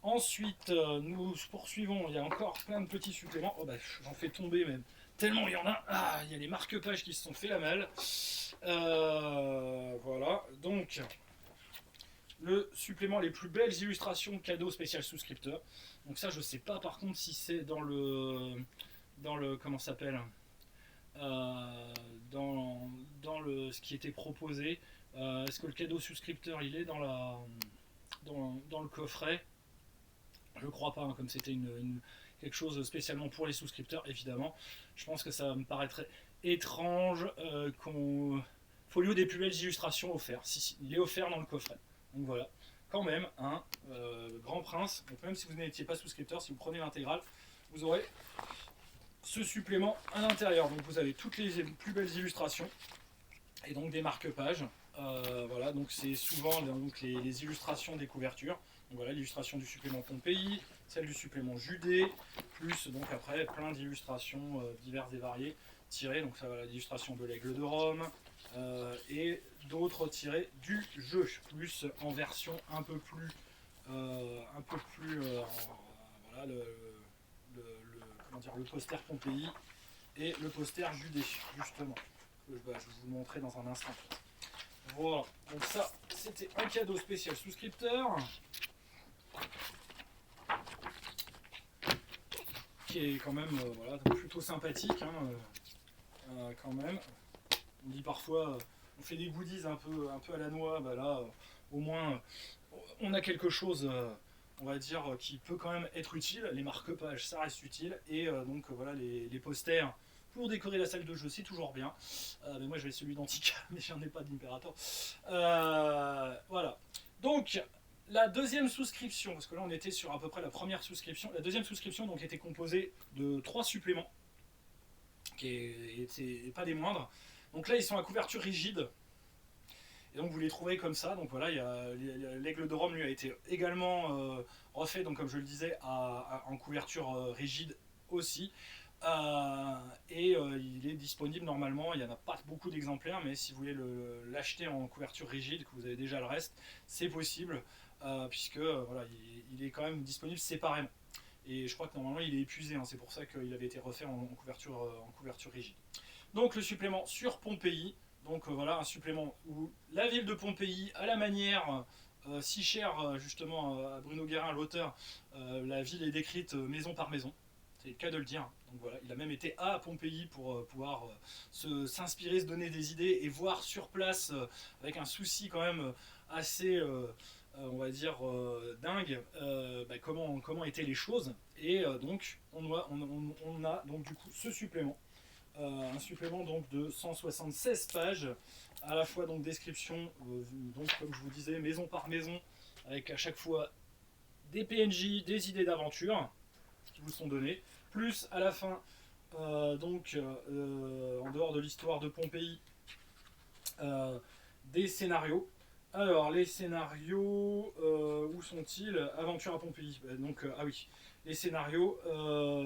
Ensuite, nous poursuivons, il y a encore plein de petits suppléments. Oh bah j'en fais tomber même. Tellement il y en a. Ah, il y a les marque-pages qui se sont fait la malle. Voilà, donc le supplément, les plus belles illustrations cadeaux spécial souscripteur. Donc ça je sais pas par contre si c'est dans le comment ça s'appelle, ce qui était proposé. Est-ce que le cadeau souscripteur il est dans le coffret? Je crois pas, hein, comme c'était quelque chose spécialement pour les souscripteurs, évidemment. Je pense que ça me paraîtrait étrange qu'on folio des plus belles illustrations offertes. Si, il est offert dans le coffret. Donc voilà, quand même, un Grand Prince. Donc même si vous n'étiez pas souscripteur, si vous prenez l'intégrale, vous aurez ce supplément à l'intérieur. Donc vous avez toutes les plus belles illustrations et donc des marque-pages. Voilà, donc c'est souvent donc les illustrations des couvertures. Donc voilà, l'illustration du supplément Pompéi, celle du supplément Judée, plus donc après plein d'illustrations diverses et variées tirées. Donc ça voilà, l'illustration de l'Aigle de Rome et d'autres tirées du jeu, plus en version un peu plus voilà, le poster Pompéi et le poster Judée, justement, que je vais vous montrer dans un instant. Voilà, donc ça c'était un cadeau spécial souscripteur qui est quand même voilà, plutôt sympathique, hein, quand même. On dit parfois on fait des goodies un peu à la noix, bah là au moins on a quelque chose on va dire, qui peut quand même être utile. Les marque-pages, ça reste utile. Et donc voilà, les posters pour décorer la salle de jeu, c'est toujours bien. Mais moi, j'ai celui d'Antica, mais j'en ai pas d'Imperator. Voilà. Donc, la deuxième souscription, parce que là, on était sur à peu près la première souscription. La deuxième souscription donc était composée de 3 suppléments, qui n'étaient pas des moindres. Donc là, ils sont à couverture rigide. Et donc vous les trouverez comme ça. Donc voilà, l'aigle de Rome lui a été également refait, donc comme je le disais, en couverture rigide aussi. Il est disponible normalement, il n'y en a pas beaucoup d'exemplaires, mais si vous voulez l'acheter en couverture rigide, que vous avez déjà le reste, c'est possible, puisque voilà, il est quand même disponible séparément. Et je crois que normalement il est épuisé, hein, c'est pour ça qu'il avait été refait en couverture rigide. Donc le supplément sur Pompéi, donc voilà un supplément où la ville de Pompéi, à la manière si chère justement à Bruno Guérin, l'auteur, la ville est décrite maison par maison. C'est le cas de le dire. Donc voilà, il a même été à Pompéi pour pouvoir s'inspirer, se donner des idées et voir sur place, avec un souci quand même assez, on va dire, dingue, comment étaient les choses. Et donc, on a donc du coup ce supplément. Un supplément donc de 176 pages, à la fois donc description, donc comme je vous disais, maison par maison, avec à chaque fois des PNJ, des idées d'aventure qui vous sont données, plus à la fin, en dehors de l'histoire de Pompéi, des scénarios. Alors, les scénarios, où sont-ils? Aventure à Pompéi. Ah oui, les scénarios.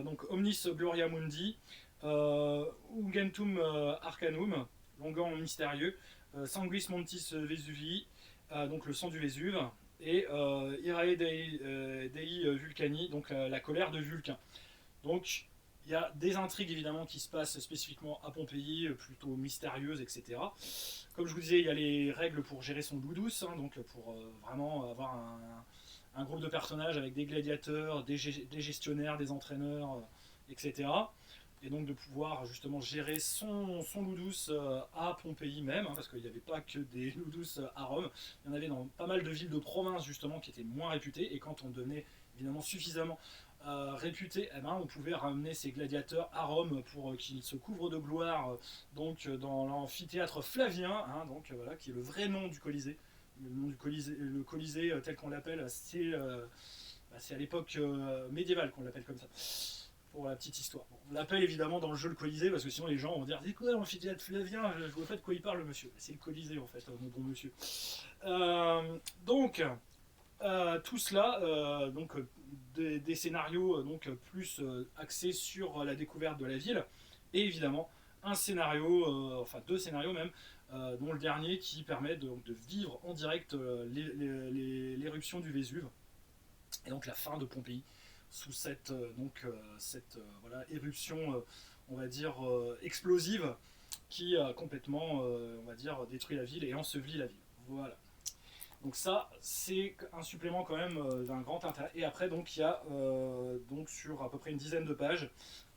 Donc, Omnis Gloria Mundi, Ungentum Arcanum, Longan mystérieux, Sanguis Montis Vesuvii, donc le sang du Vésuve, et Irae Dei Vulcani, donc la colère de Vulcain. Donc, il y a des intrigues évidemment qui se passent spécifiquement à Pompéi, plutôt mystérieuses, etc. Comme je vous disais, il y a les règles pour gérer son Ludus, hein, donc pour vraiment avoir un groupe de personnages avec des gladiateurs, des gestionnaires, des entraîneurs, etc. Et donc de pouvoir justement gérer son Ludus à Pompéi même, hein, parce qu'il n'y avait pas que des Ludus à Rome, il y en avait dans pas mal de villes de province justement qui étaient moins réputées, et quand on devenait évidemment suffisamment réputé, eh ben, on pouvait ramener ces gladiateurs à Rome pour qu'ils se couvrent de gloire, donc dans l'amphithéâtre Flavien, hein, donc voilà, qui est le vrai nom du Colisée. Le nom du Colisée, le Colisée tel qu'on l'appelle, c'est à l'époque médiévale qu'on l'appelle comme ça. Pour la petite histoire. Bon, on l'appelle évidemment dans le jeu le Colisée, parce que sinon les gens vont dire c'est quoi l'amphithéâtre Flavien, je vois pas de quoi il parle le monsieur. C'est le Colisée en fait, mon bon monsieur. Donc tout cela, des scénarios plus axés sur la découverte de la ville, et évidemment un scénario, enfin 2 scénarios même, dont le dernier qui permet de vivre en direct l'éruption du Vésuve, et donc la fin de Pompéi, sous cette voilà, éruption, on va dire, explosive, qui a complètement, on va dire, détruit la ville et enseveli la ville. Voilà. Donc ça, c'est un supplément quand même d'un grand intérêt. Et après, donc il y a donc sur à peu près une dizaine de pages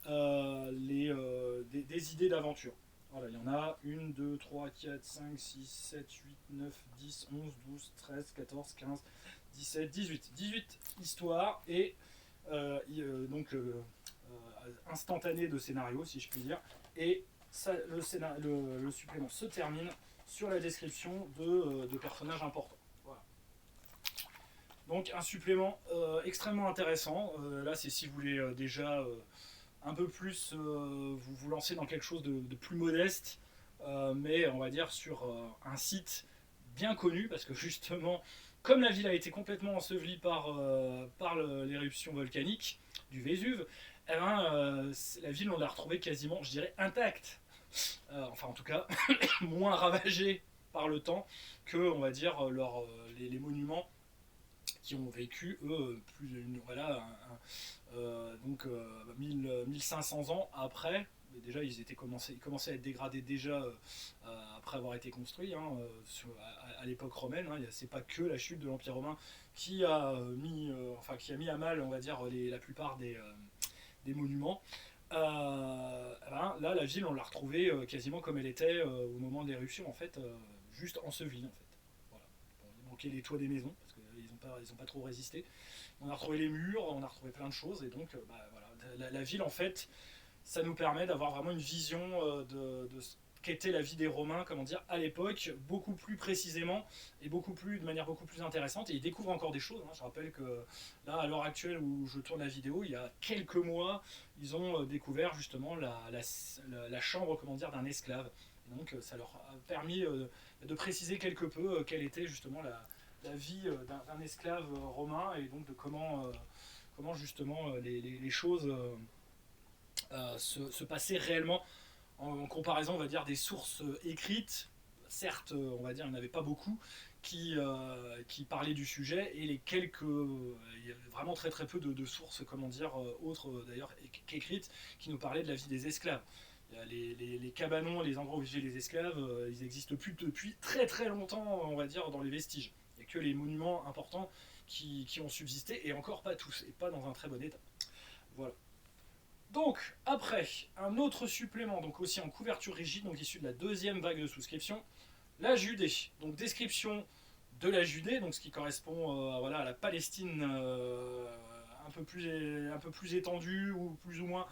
des idées d'aventure. Voilà, il y en a 1, 2, 3, 4, 5, 6, 7, 8, 9, 10, 11, 12, 13, 14, 15, 17, 18. 18 histoires et instantanées de scénario, si je puis dire. Et ça, le supplément se termine sur la description de personnages importants. Voilà. Donc un supplément extrêmement intéressant. Là, c'est si vous voulez déjà un peu plus vous lancer dans quelque chose de plus modeste, mais on va dire sur un site bien connu, parce que justement, comme la ville a été complètement ensevelie par l'éruption volcanique du Vésuve, eh ben, la ville, on l'a retrouvée quasiment, je dirais, intacte. Enfin, en tout cas, moins ravagée par le temps que, on va dire, les monuments qui ont vécu, eux, voilà, 1500 ans après. Mais déjà, ils commençaient à être dégradés déjà après avoir été construits, hein, à l'époque romaine. Hein. C'est pas que la chute de l'Empire romain qui a mis à mal, on va dire, la plupart des monuments. Là, la ville, on l'a retrouvée quasiment comme elle était au moment de l'éruption, en fait, juste ensevelie, en fait. Voilà. Bon, il manquait les toits des maisons, parce qu'ils n'ont ils ont pas trop résisté. On a retrouvé les murs, on a retrouvé plein de choses, et donc voilà, la ville en fait, ça nous permet d'avoir vraiment une vision de ce qu'était la vie des Romains, comment dire, à l'époque, beaucoup plus précisément et de manière beaucoup plus intéressante. Et ils découvrent encore des choses, hein. Je rappelle que là, à l'heure actuelle où je tourne la vidéo, il y a quelques mois, ils ont découvert justement la chambre, comment dire, d'un esclave. Et donc, ça leur a permis de préciser quelque peu quelle était justement la vie d'un esclave romain, et donc de comment justement les choses se passaient réellement en comparaison, on va dire, des sources écrites. Certes, on va dire, il n'y en avait pas beaucoup qui parlaient du sujet, et les quelques, il y avait vraiment très très peu de sources, comment dire, autres d'ailleurs qu'écrites, qui nous parlaient de la vie des esclaves. Il y a les cabanons, les endroits où vivaient les esclaves, ils n'existent plus depuis très très longtemps, on va dire, dans les vestiges. Il n'y a que les monuments importants qui ont subsisté, et encore pas tous, et pas dans un très bon état. Voilà. Donc, après, un autre supplément, donc aussi en couverture rigide, donc issu de la deuxième vague de souscription, la Judée. Donc, description de la Judée, donc ce qui correspond voilà, à la Palestine un peu plus étendue, ou plus ou moins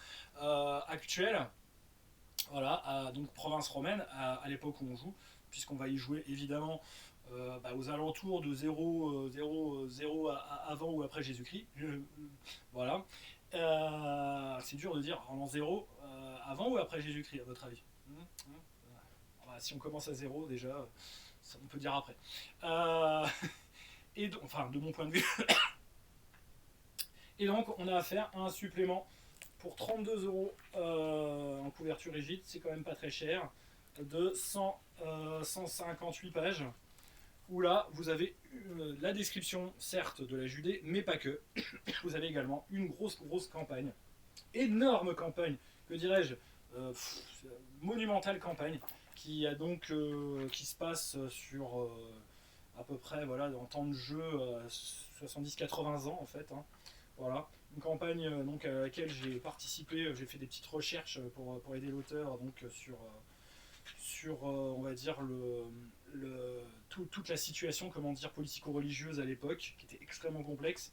actuelle. Voilà, donc province romaine, à l'époque où on joue, puisqu'on va y jouer évidemment aux alentours de 0 avant ou après Jésus-Christ. Voilà. C'est dur de dire en l'an 0 avant ou après Jésus-Christ, à votre avis? Si on commence à 0 déjà, on peut dire après. Enfin, de mon point de vue. Et donc, on a affaire à un supplément pour 32 € en couverture rigide, c'est quand même pas très cher, de 158 pages, où là, vous avez la description, certes, de la Judée, mais pas que. Vous avez également une grosse campagne, énorme campagne, que dirais-je, monumentale campagne, qui se passe sur à peu près, voilà, en temps de jeu, 70-80 ans en fait, hein. Voilà, une campagne donc à laquelle j'ai participé, j'ai fait des petites recherches pour aider l'auteur, donc sur on va dire toute la situation, comment dire, politico-religieuse à l'époque, qui était extrêmement complexe.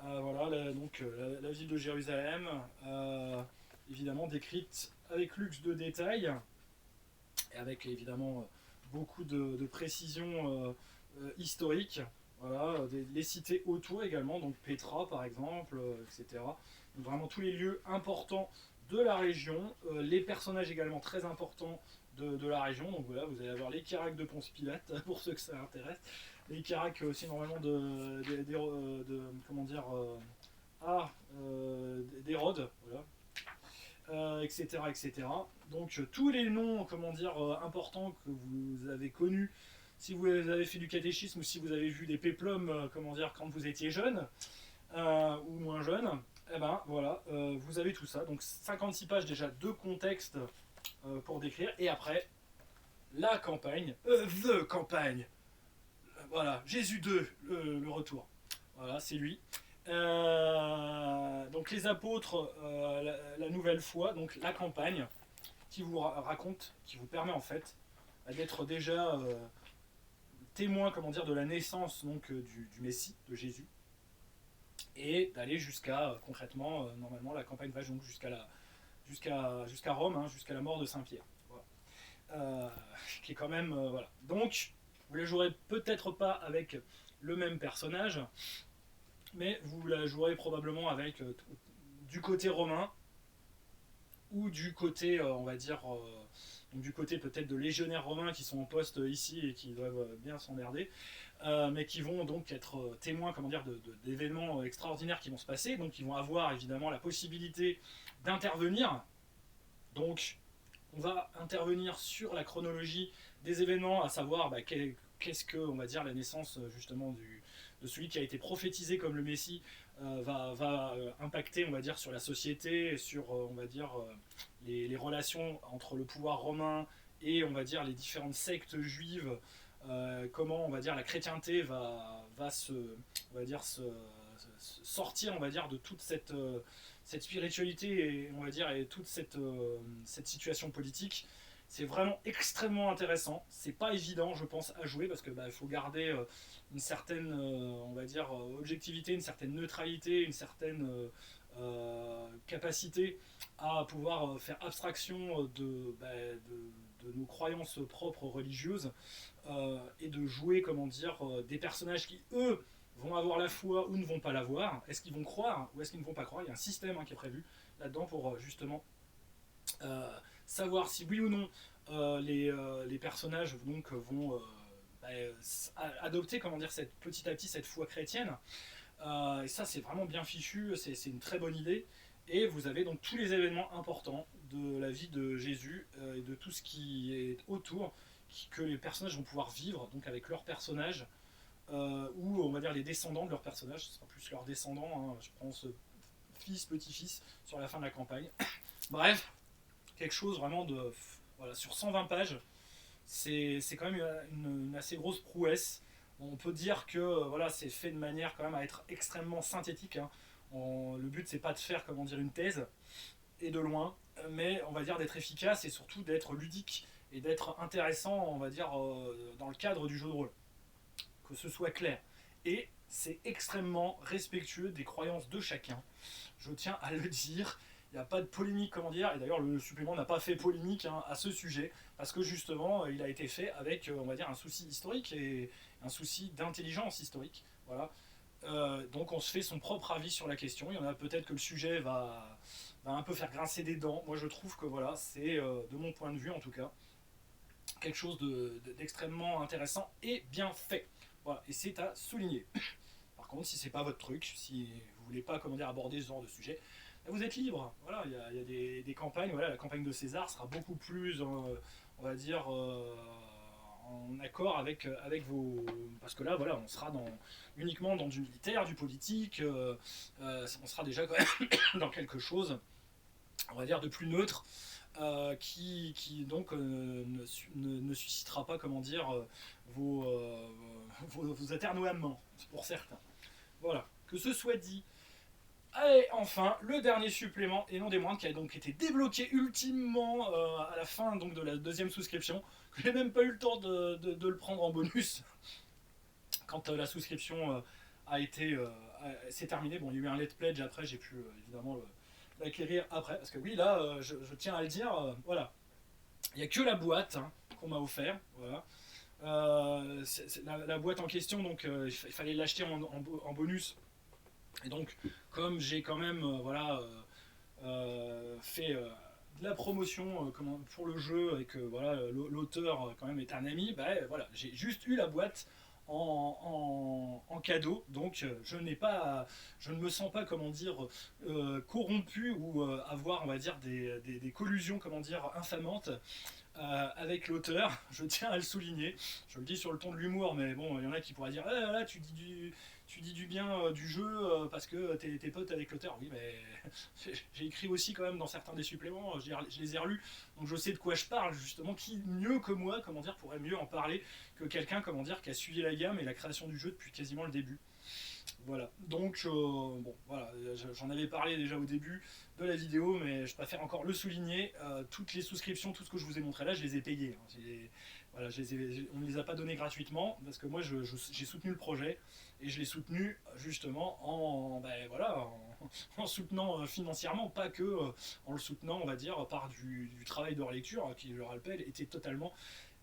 Voilà, donc la ville de Jérusalem, évidemment décrite avec luxe de détails, et avec évidemment beaucoup de précisions historiques. Voilà, les cités autour également, donc Petra par exemple, etc. Donc vraiment tous les lieux importants de la région, les personnages également très importants de la région. Donc voilà, vous allez avoir les Charaques de Ponce Pilate, pour ceux que ça intéresse, les Charaques aussi normalement comment dire, d'Hérode, voilà, etc., etc. Donc tous les noms, comment dire, importants que vous avez connus, si vous avez fait du catéchisme, ou si vous avez vu des péplums, comment dire, quand vous étiez jeune, ou moins jeune, eh ben voilà, vous avez tout ça. Donc 56 pages déjà de contexte pour décrire, et après la campagne, the campagne, voilà, Jésus 2, le retour, voilà, c'est lui. Donc les apôtres, la nouvelle foi, donc la campagne qui vous raconte, qui vous permet en fait d'être déjà témoin, comment dire, de la naissance donc du Messie, de Jésus, et d'aller jusqu'à concrètement, normalement la campagne va donc jusqu'à Rome, hein, jusqu'à la mort de Saint Pierre. Voilà. Qui est quand même voilà. Donc vous la jouerez peut-être pas avec le même personnage, mais vous la jouerez probablement avec du côté romain, ou du côté on va dire donc du côté peut-être de légionnaires romains qui sont en poste ici et qui doivent bien s'emmerder, mais qui vont donc être témoins, comment dire, d'événements extraordinaires qui vont se passer. Donc ils vont avoir évidemment la possibilité d'intervenir. Donc on va intervenir sur la chronologie des événements, à savoir qu'est-ce que, on va dire, la naissance justement de celui qui a été prophétisé comme le Messie va impacter, on va dire, sur la société, sur, on va dire, les relations entre le pouvoir romain et, on va dire, les différentes sectes juives, comment, on va dire, la chrétienté va on va dire, sortir, on va dire, de toute cette spiritualité, et on va dire, et toute cette situation politique. C'est vraiment extrêmement intéressant. C'est pas évident, je pense, à jouer parce que il faut garder une certaine, on va dire, objectivité, une certaine neutralité, une certaine capacité à pouvoir faire abstraction de nos croyances propres religieuses et de jouer, comment dire, des personnages qui, eux, vont avoir la foi ou ne vont pas l'avoir. Est-ce qu'ils vont croire ou est-ce qu'ils ne vont pas croire? Il y a un système qui est prévu là-dedans pour justement euh, savoir si oui ou non les personnages donc, vont bah, adopter, comment dire, petit à petit cette foi chrétienne. Et ça, c'est vraiment bien fichu, c'est une très bonne idée. Et vous avez donc tous les événements importants de la vie de Jésus et de tout ce qui est autour, que les personnages vont pouvoir vivre donc avec leurs personnages, ou on va dire les descendants de leurs personnages, ce sera plus leurs descendants, hein, je pense fils, petit-fils, sur la fin de la campagne. Bref, quelque chose vraiment de. Voilà, sur 120 pages, c'est quand même une assez grosse prouesse. On peut dire que voilà, c'est fait de manière quand même à être extrêmement synthétique, hein. Le but c'est pas de faire comment dire une thèse et de loin, mais on va dire d'être efficace et surtout d'être ludique et d'être intéressant, on va dire dans le cadre du jeu de rôle, que ce soit clair. Et c'est extrêmement respectueux des croyances de chacun. Je tiens à le dire. Il n'y a pas de polémique, comment dire, et d'ailleurs le supplément n'a pas fait polémique à ce sujet, parce que justement il a été fait avec, on va dire, un souci historique et un souci d'intelligence historique. Voilà. Donc on se fait son propre avis sur la question. Il y en a peut-être que le sujet va un peu faire grincer des dents. Moi je trouve que voilà, c'est de mon point de vue en tout cas, quelque chose d'extrêmement intéressant et bien fait. Voilà, et c'est à souligner. Par contre, si c'est pas votre truc, si vous voulez pas comment dire, aborder ce genre de sujet, vous êtes libre. Voilà, il y a des campagnes. Voilà, la campagne de César sera beaucoup plus, on va dire, en accord avec vos. Parce que là, voilà, on sera uniquement dans du militaire, du politique. On sera déjà quand même dans quelque chose, on va dire, de plus neutre. Qui donc ne suscitera pas, comment dire, vos atermoiements, pour certains. Voilà, que ce soit dit. Et enfin, le dernier supplément, et non des moindres, qui a donc été débloqué ultimement à la fin donc, de la deuxième souscription, que j'ai même pas eu le temps de le prendre en bonus quand la souscription s'est terminée. Bon, il y a eu un let's pledge après, j'ai pu évidemment l'acquérir après, parce que oui, là, je tiens à le dire, voilà, il n'y a que la boîte qu'on m'a offert, voilà. La boîte en question, donc il fallait l'acheter en bonus. Et donc, comme j'ai quand même fait de la promotion pour le jeu et que voilà, l'auteur quand même est un ami, bah, voilà, j'ai juste eu la boîte en cadeau. Donc, je ne me sens pas, comment dire, corrompu ou avoir, on va dire, des collusions, comment dire, infamantes avec l'auteur. Je tiens à le souligner. Je le dis sur le ton de l'humour, mais bon, il y en a qui pourraient dire ah, là, tu dis du bien du jeu parce que t'es pote avec l'auteur. Oui, mais j'ai écrit aussi quand même dans certains des suppléments, je les ai relus, donc je sais de quoi je parle, justement. Qui mieux que moi, comment dire, pourrait mieux en parler que quelqu'un, comment dire, qui a suivi la gamme et la création du jeu depuis quasiment le début. Voilà, donc bon, voilà, j'en avais parlé déjà au début de la vidéo, mais je préfère encore le souligner. Toutes les souscriptions, tout ce que je vous ai montré là, je les ai payées, hein. Voilà, on ne les a pas données gratuitement parce que moi j'ai soutenu le projet et je l'ai soutenu justement en soutenant financièrement, pas que en le soutenant, on va dire, par du travail de relecture qui, je le rappelle, était totalement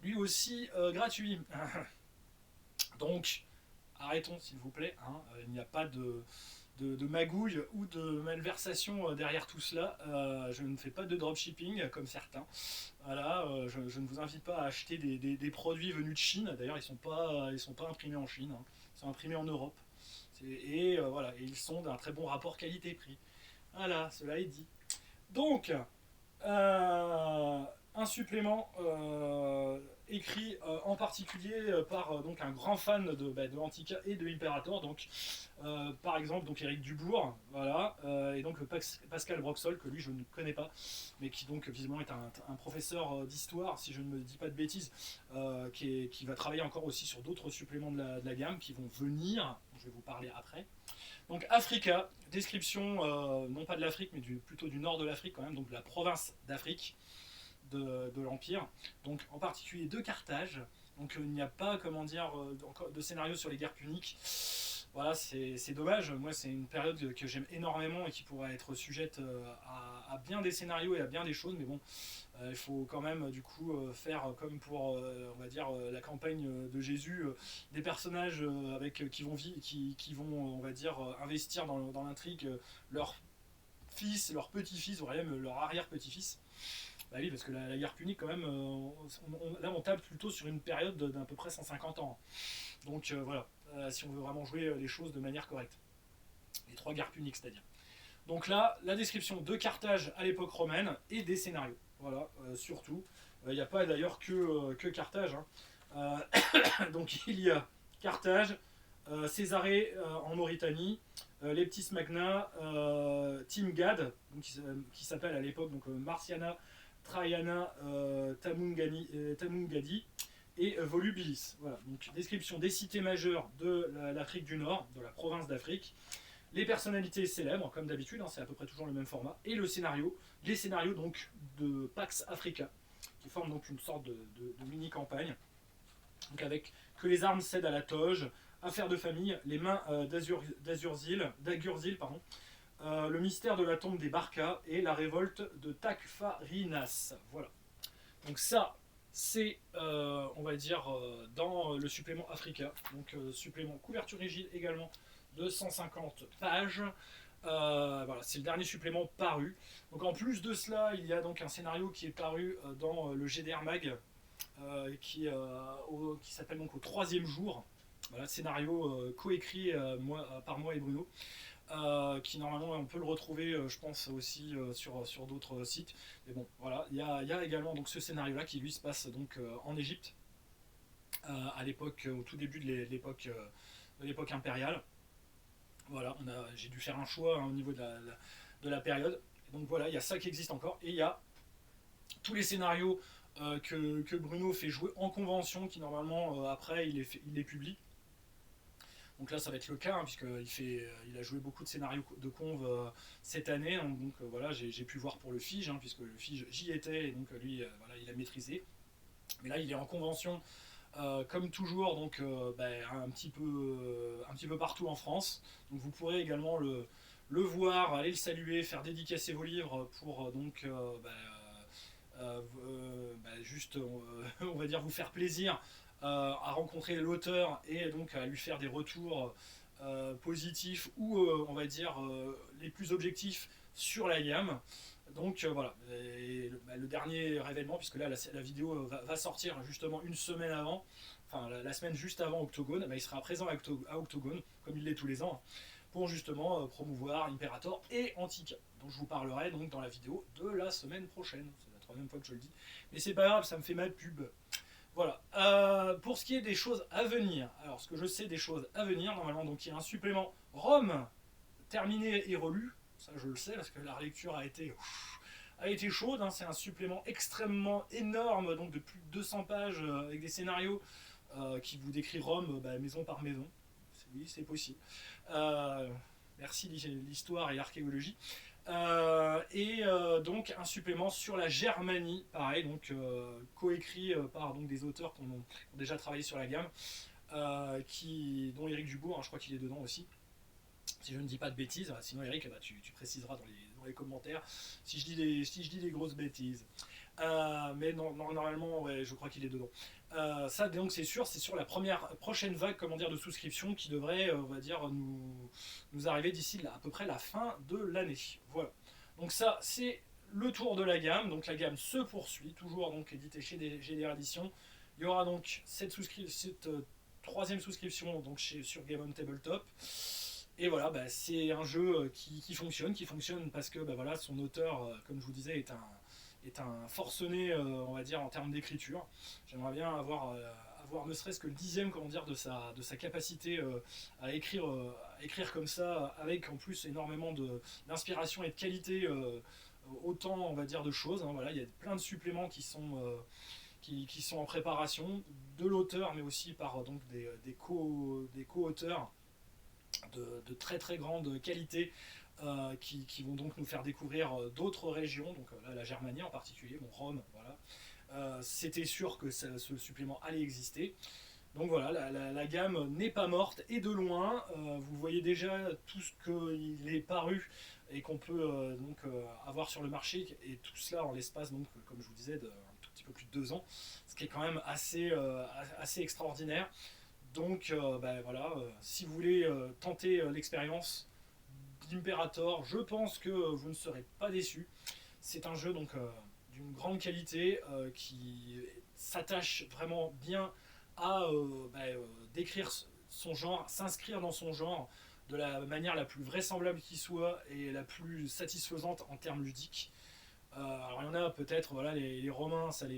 lui aussi gratuit. Donc, arrêtons s'il vous plaît, hein. Il n'y a pas de magouille ou de malversation derrière tout cela. Je ne fais pas de dropshipping comme certains. Voilà, je ne vous invite pas à acheter des produits venus de Chine. D'ailleurs, ils sont pas imprimés en Chine, hein. Ils sont imprimés en Europe. Voilà, et ils sont d'un très bon rapport qualité-prix. Voilà, cela est dit. Donc, euh, un supplément écrit en particulier par donc un grand fan de Antica et de Imperator, donc par exemple donc Eric Dubourg, voilà, et donc Pascal Broxol, que lui je ne connais pas, mais qui donc visiblement est un professeur d'histoire, si je ne me dis pas de bêtises, qui va travailler encore aussi sur d'autres suppléments de la gamme qui vont venir, je vais vous parler après. Donc Africa, description non pas de l'Afrique mais plutôt du nord de l'Afrique quand même, donc de la province d'Afrique. de l'Empire, donc en particulier de Carthage. Donc il n'y a pas, comment dire, de scénario sur les guerres puniques. Voilà, c'est dommage. Moi, c'est une période que j'aime énormément et qui pourrait être sujette à bien des scénarios et à bien des choses. Mais bon, il faut quand même du coup faire comme pour, on va dire, la campagne de Jésus, des personnages qui vont, on va dire, investir dans l'intrigue, leur fils, leur petit-fils, voire même leur arrière-petit-fils. Bah oui, parce que la guerre punique, quand même, là on tape plutôt sur une période d'à peu près 150 ans. Donc voilà, si on veut vraiment jouer les choses de manière correcte. Les trois guerres puniques, c'est-à-dire. Donc là, la description de Carthage à l'époque romaine et des scénarios. Voilà, surtout. Il n'y a pas d'ailleurs que Carthage. Hein. Donc il y a Carthage, Césarée en Mauritanie, Leptis Magna, Timgad, donc, qui s'appelle à l'époque donc, Marciana Traiana Tamungadi, et Volubilis. Voilà, donc description des cités majeures de l'Afrique du Nord, de la province d'Afrique, les personnalités célèbres, comme d'habitude, hein, c'est à peu près toujours le même format, et le scénario, les scénarios donc de Pax Africa, qui forment donc une sorte de mini-campagne, donc avec que les armes cèdent à la toge, affaires de famille, les mains d'Agurzil, le mystère de la tombe des Barca et la révolte de Takfarinas. Voilà. Donc ça, c'est, on va dire, dans le supplément Africa. Donc supplément couverture rigide également de 150 pages. Voilà, c'est le dernier supplément paru. Donc en plus de cela, il y a donc un scénario qui est paru dans le GDR Mag, qui s'appelle donc Au troisième jour. Voilà, scénario coécrit par moi et Bruno. Qui normalement on peut le retrouver je pense aussi sur d'autres sites, mais bon voilà, il y a également donc ce scénario là qui lui se passe donc en Égypte à l'époque, au tout début de l'époque impériale. Voilà, j'ai dû faire un choix hein, au niveau de la période. Donc voilà, il y a ça qui existe encore, et il y a tous les scénarios que Bruno fait jouer en convention, qui normalement après il les publie. Donc là, ça va être le cas, hein, puisqu'il a joué beaucoup de scénarios de conv cette année. Donc voilà, j'ai pu voir pour le Fige, hein, puisque le Fige, j'y étais, et donc lui, voilà, il a maîtrisé. Mais là, il est en convention, comme toujours, donc un petit peu partout en France. Donc vous pourrez également le voir, aller le saluer, faire dédicacer vos livres pour juste, on va dire, vous faire plaisir à rencontrer l'auteur et donc à lui faire des retours positifs ou on va dire les plus objectifs sur la gamme. Donc voilà, le dernier événement, puisque là la vidéo va sortir justement une semaine avant, enfin la semaine juste avant Octogone, il sera présent à Octogone, comme il l'est tous les ans, pour justement promouvoir Imperator et Antica, dont je vous parlerai donc dans la vidéo de la semaine prochaine. C'est la troisième fois que je le dis, mais c'est pas grave, ça me fait ma pub. Voilà. Pour ce qui est des choses à venir, alors ce que je sais des choses à venir, normalement, donc il y a un supplément Rome terminé et relu. Ça, je le sais parce que la relecture a été chaude. Hein. C'est un supplément extrêmement énorme, donc de plus de 200 pages avec des scénarios qui vous décrit Rome maison par maison. Oui, c'est possible. Merci l'histoire et l'archéologie. Donc un supplément sur la Germanie, pareil, donc coécrit par donc, des auteurs qui ont déjà travaillé sur la gamme, dont Éric Dubourg, hein, je crois qu'il est dedans aussi. Si je ne dis pas de bêtises, sinon Eric, tu préciseras dans les commentaires si je dis des grosses bêtises. Mais non, normalement, ouais, je crois qu'il est dedans. Ça, donc, c'est sûr, c'est sur la prochaine vague, comment dire, de souscription qui devrait, on va dire, nous arriver d'ici à peu près la fin de l'année. Voilà. Donc ça, c'est le tour de la gamme. Donc la gamme se poursuit, toujours donc édité chez GDR Editions. Il y aura donc cette troisième souscription donc sur Game on Tabletop. Et voilà, c'est un jeu qui fonctionne parce que voilà, son auteur, comme je vous disais, est un forcené, on va dire, en termes d'écriture. J'aimerais bien avoir ne serait-ce que le dixième, comment dire, de sa capacité à écrire comme ça, avec en plus énormément d'inspiration et de qualité, autant, on va dire, de choses. Hein. Voilà, il y a plein de suppléments qui sont en préparation, de l'auteur, mais aussi par donc des co-auteurs de très très grande qualité qui vont donc nous faire découvrir d'autres régions, donc là, la Germanie en particulier, bon, Rome, voilà. C'était sûr que ce supplément allait exister. Donc voilà, la gamme n'est pas morte et de loin. Vous voyez déjà tout ce qu'il est paru et qu'on peut avoir sur le marché, et tout cela en l'espace, donc, comme je vous disais, d'un tout petit peu plus de 2 ans, ce qui est quand même assez extraordinaire. Donc voilà, si vous voulez tenter l'expérience d'Imperator, je pense que vous ne serez pas déçus. C'est un jeu donc d'une grande qualité qui s'attache vraiment bien à décrire son genre, s'inscrire dans son genre de la manière la plus vraisemblable qui soit et la plus satisfaisante en termes ludiques. Alors il y en a peut-être, voilà, les Romains, ça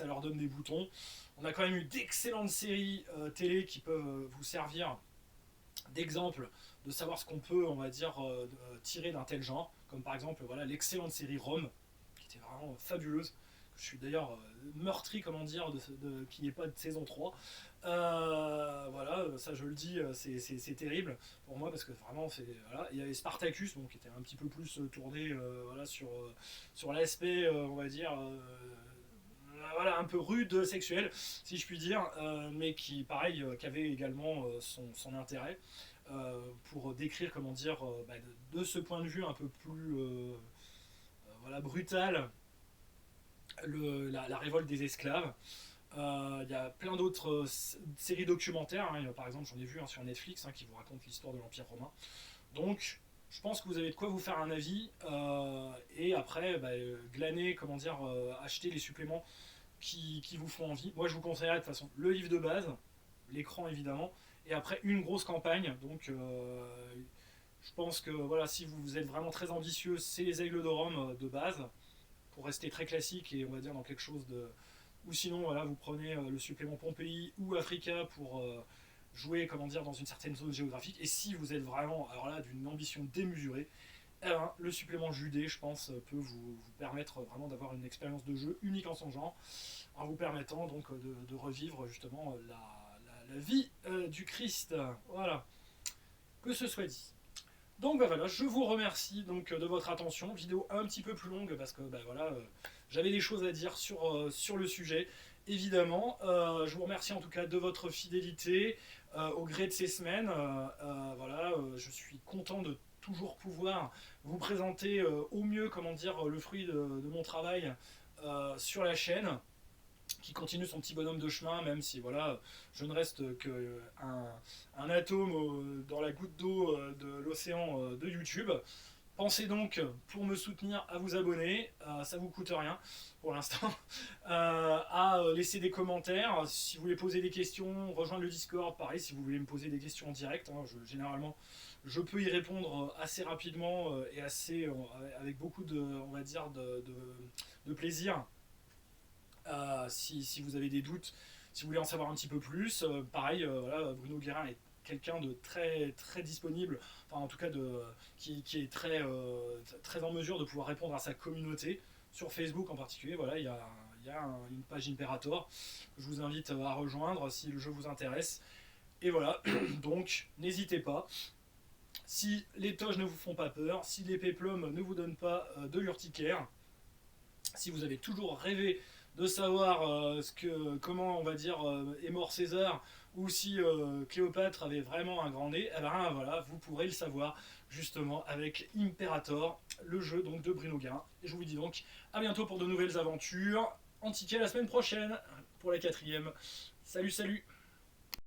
leur donne des boutons. On a quand même eu d'excellentes séries télé qui peuvent vous servir d'exemple de savoir ce qu'on peut, on va dire, tirer d'un tel genre, comme par exemple voilà, l'excellente série Rome, qui était vraiment fabuleuse. Je suis d'ailleurs meurtri, comment dire, qu'il n'y ait pas de saison 3. Voilà, ça je le dis, c'est terrible pour moi parce que vraiment, voilà. Il y avait Spartacus, qui était un petit peu plus tourné voilà, sur l'aspect, on va dire, voilà, un peu rude sexuel, si je puis dire, mais qui, pareil, qui avait également son intérêt pour décrire, comment dire, de ce point de vue un peu plus voilà, brutal, la révolte des esclaves. Il y a plein d'autres séries documentaires, hein. Par exemple, j'en ai vu sur Netflix qui vous raconte l'histoire de l'Empire romain. Donc, je pense que vous avez de quoi vous faire un avis et après glaner, comment dire, acheter les suppléments qui vous font envie. Moi, je vous conseillerais de toute façon le livre de base, l'écran évidemment, et après une grosse campagne. Donc, je pense que voilà, si vous êtes vraiment très ambitieux, c'est les Aigles de Rome de base pour rester très classique et on va dire dans quelque chose de. Ou sinon, voilà, vous prenez le supplément Pompéi ou Africa pour jouer, comment dire, dans une certaine zone géographique. Et si vous êtes vraiment, alors là, d'une ambition démesurée, le supplément Judée, je pense, peut vous permettre vraiment d'avoir une expérience de jeu unique en son genre, en vous permettant donc de revivre justement la vie du Christ. Voilà, que ce soit dit. Donc voilà, je vous remercie donc de votre attention. Vidéo un petit peu plus longue parce que voilà, j'avais des choses à dire sur le sujet. Évidemment, je vous remercie en tout cas de votre fidélité au gré de ces semaines. Voilà, je suis content de toujours pouvoir vous présenter au mieux, comment dire, le fruit de mon travail sur la chaîne, qui continue son petit bonhomme de chemin, même si voilà, je ne reste qu'un atome dans la goutte d'eau de l'océan de YouTube. Pensez donc, pour me soutenir, à vous abonner, ça vous coûte rien pour l'instant, à laisser des commentaires, si vous voulez poser des questions, rejoindre le Discord, pareil, si vous voulez me poser des questions en direct, généralement, je peux y répondre assez rapidement et avec beaucoup de, on va dire, de plaisir. Si vous avez des doutes, si vous voulez en savoir un petit peu plus, pareil, voilà, Bruno Guérin est quelqu'un de très, très disponible, enfin en tout cas qui est très en mesure de pouvoir répondre à sa communauté, sur Facebook en particulier. Voilà, il y a une page Imperator que je vous invite à rejoindre si le jeu vous intéresse. Et voilà, donc n'hésitez pas. Si les toges ne vous font pas peur, si les péplums ne vous donnent pas de l'urticaire, si vous avez toujours rêvé de savoir comment on va dire est mort César, ou si Cléopâtre avait vraiment un grand nez, eh ben voilà, vous pourrez le savoir justement avec Imperator, le jeu donc de Bruno Guérin. Et je vous dis donc à bientôt pour de nouvelles aventures. En ticket la semaine prochaine pour la 4ème. Salut, salut.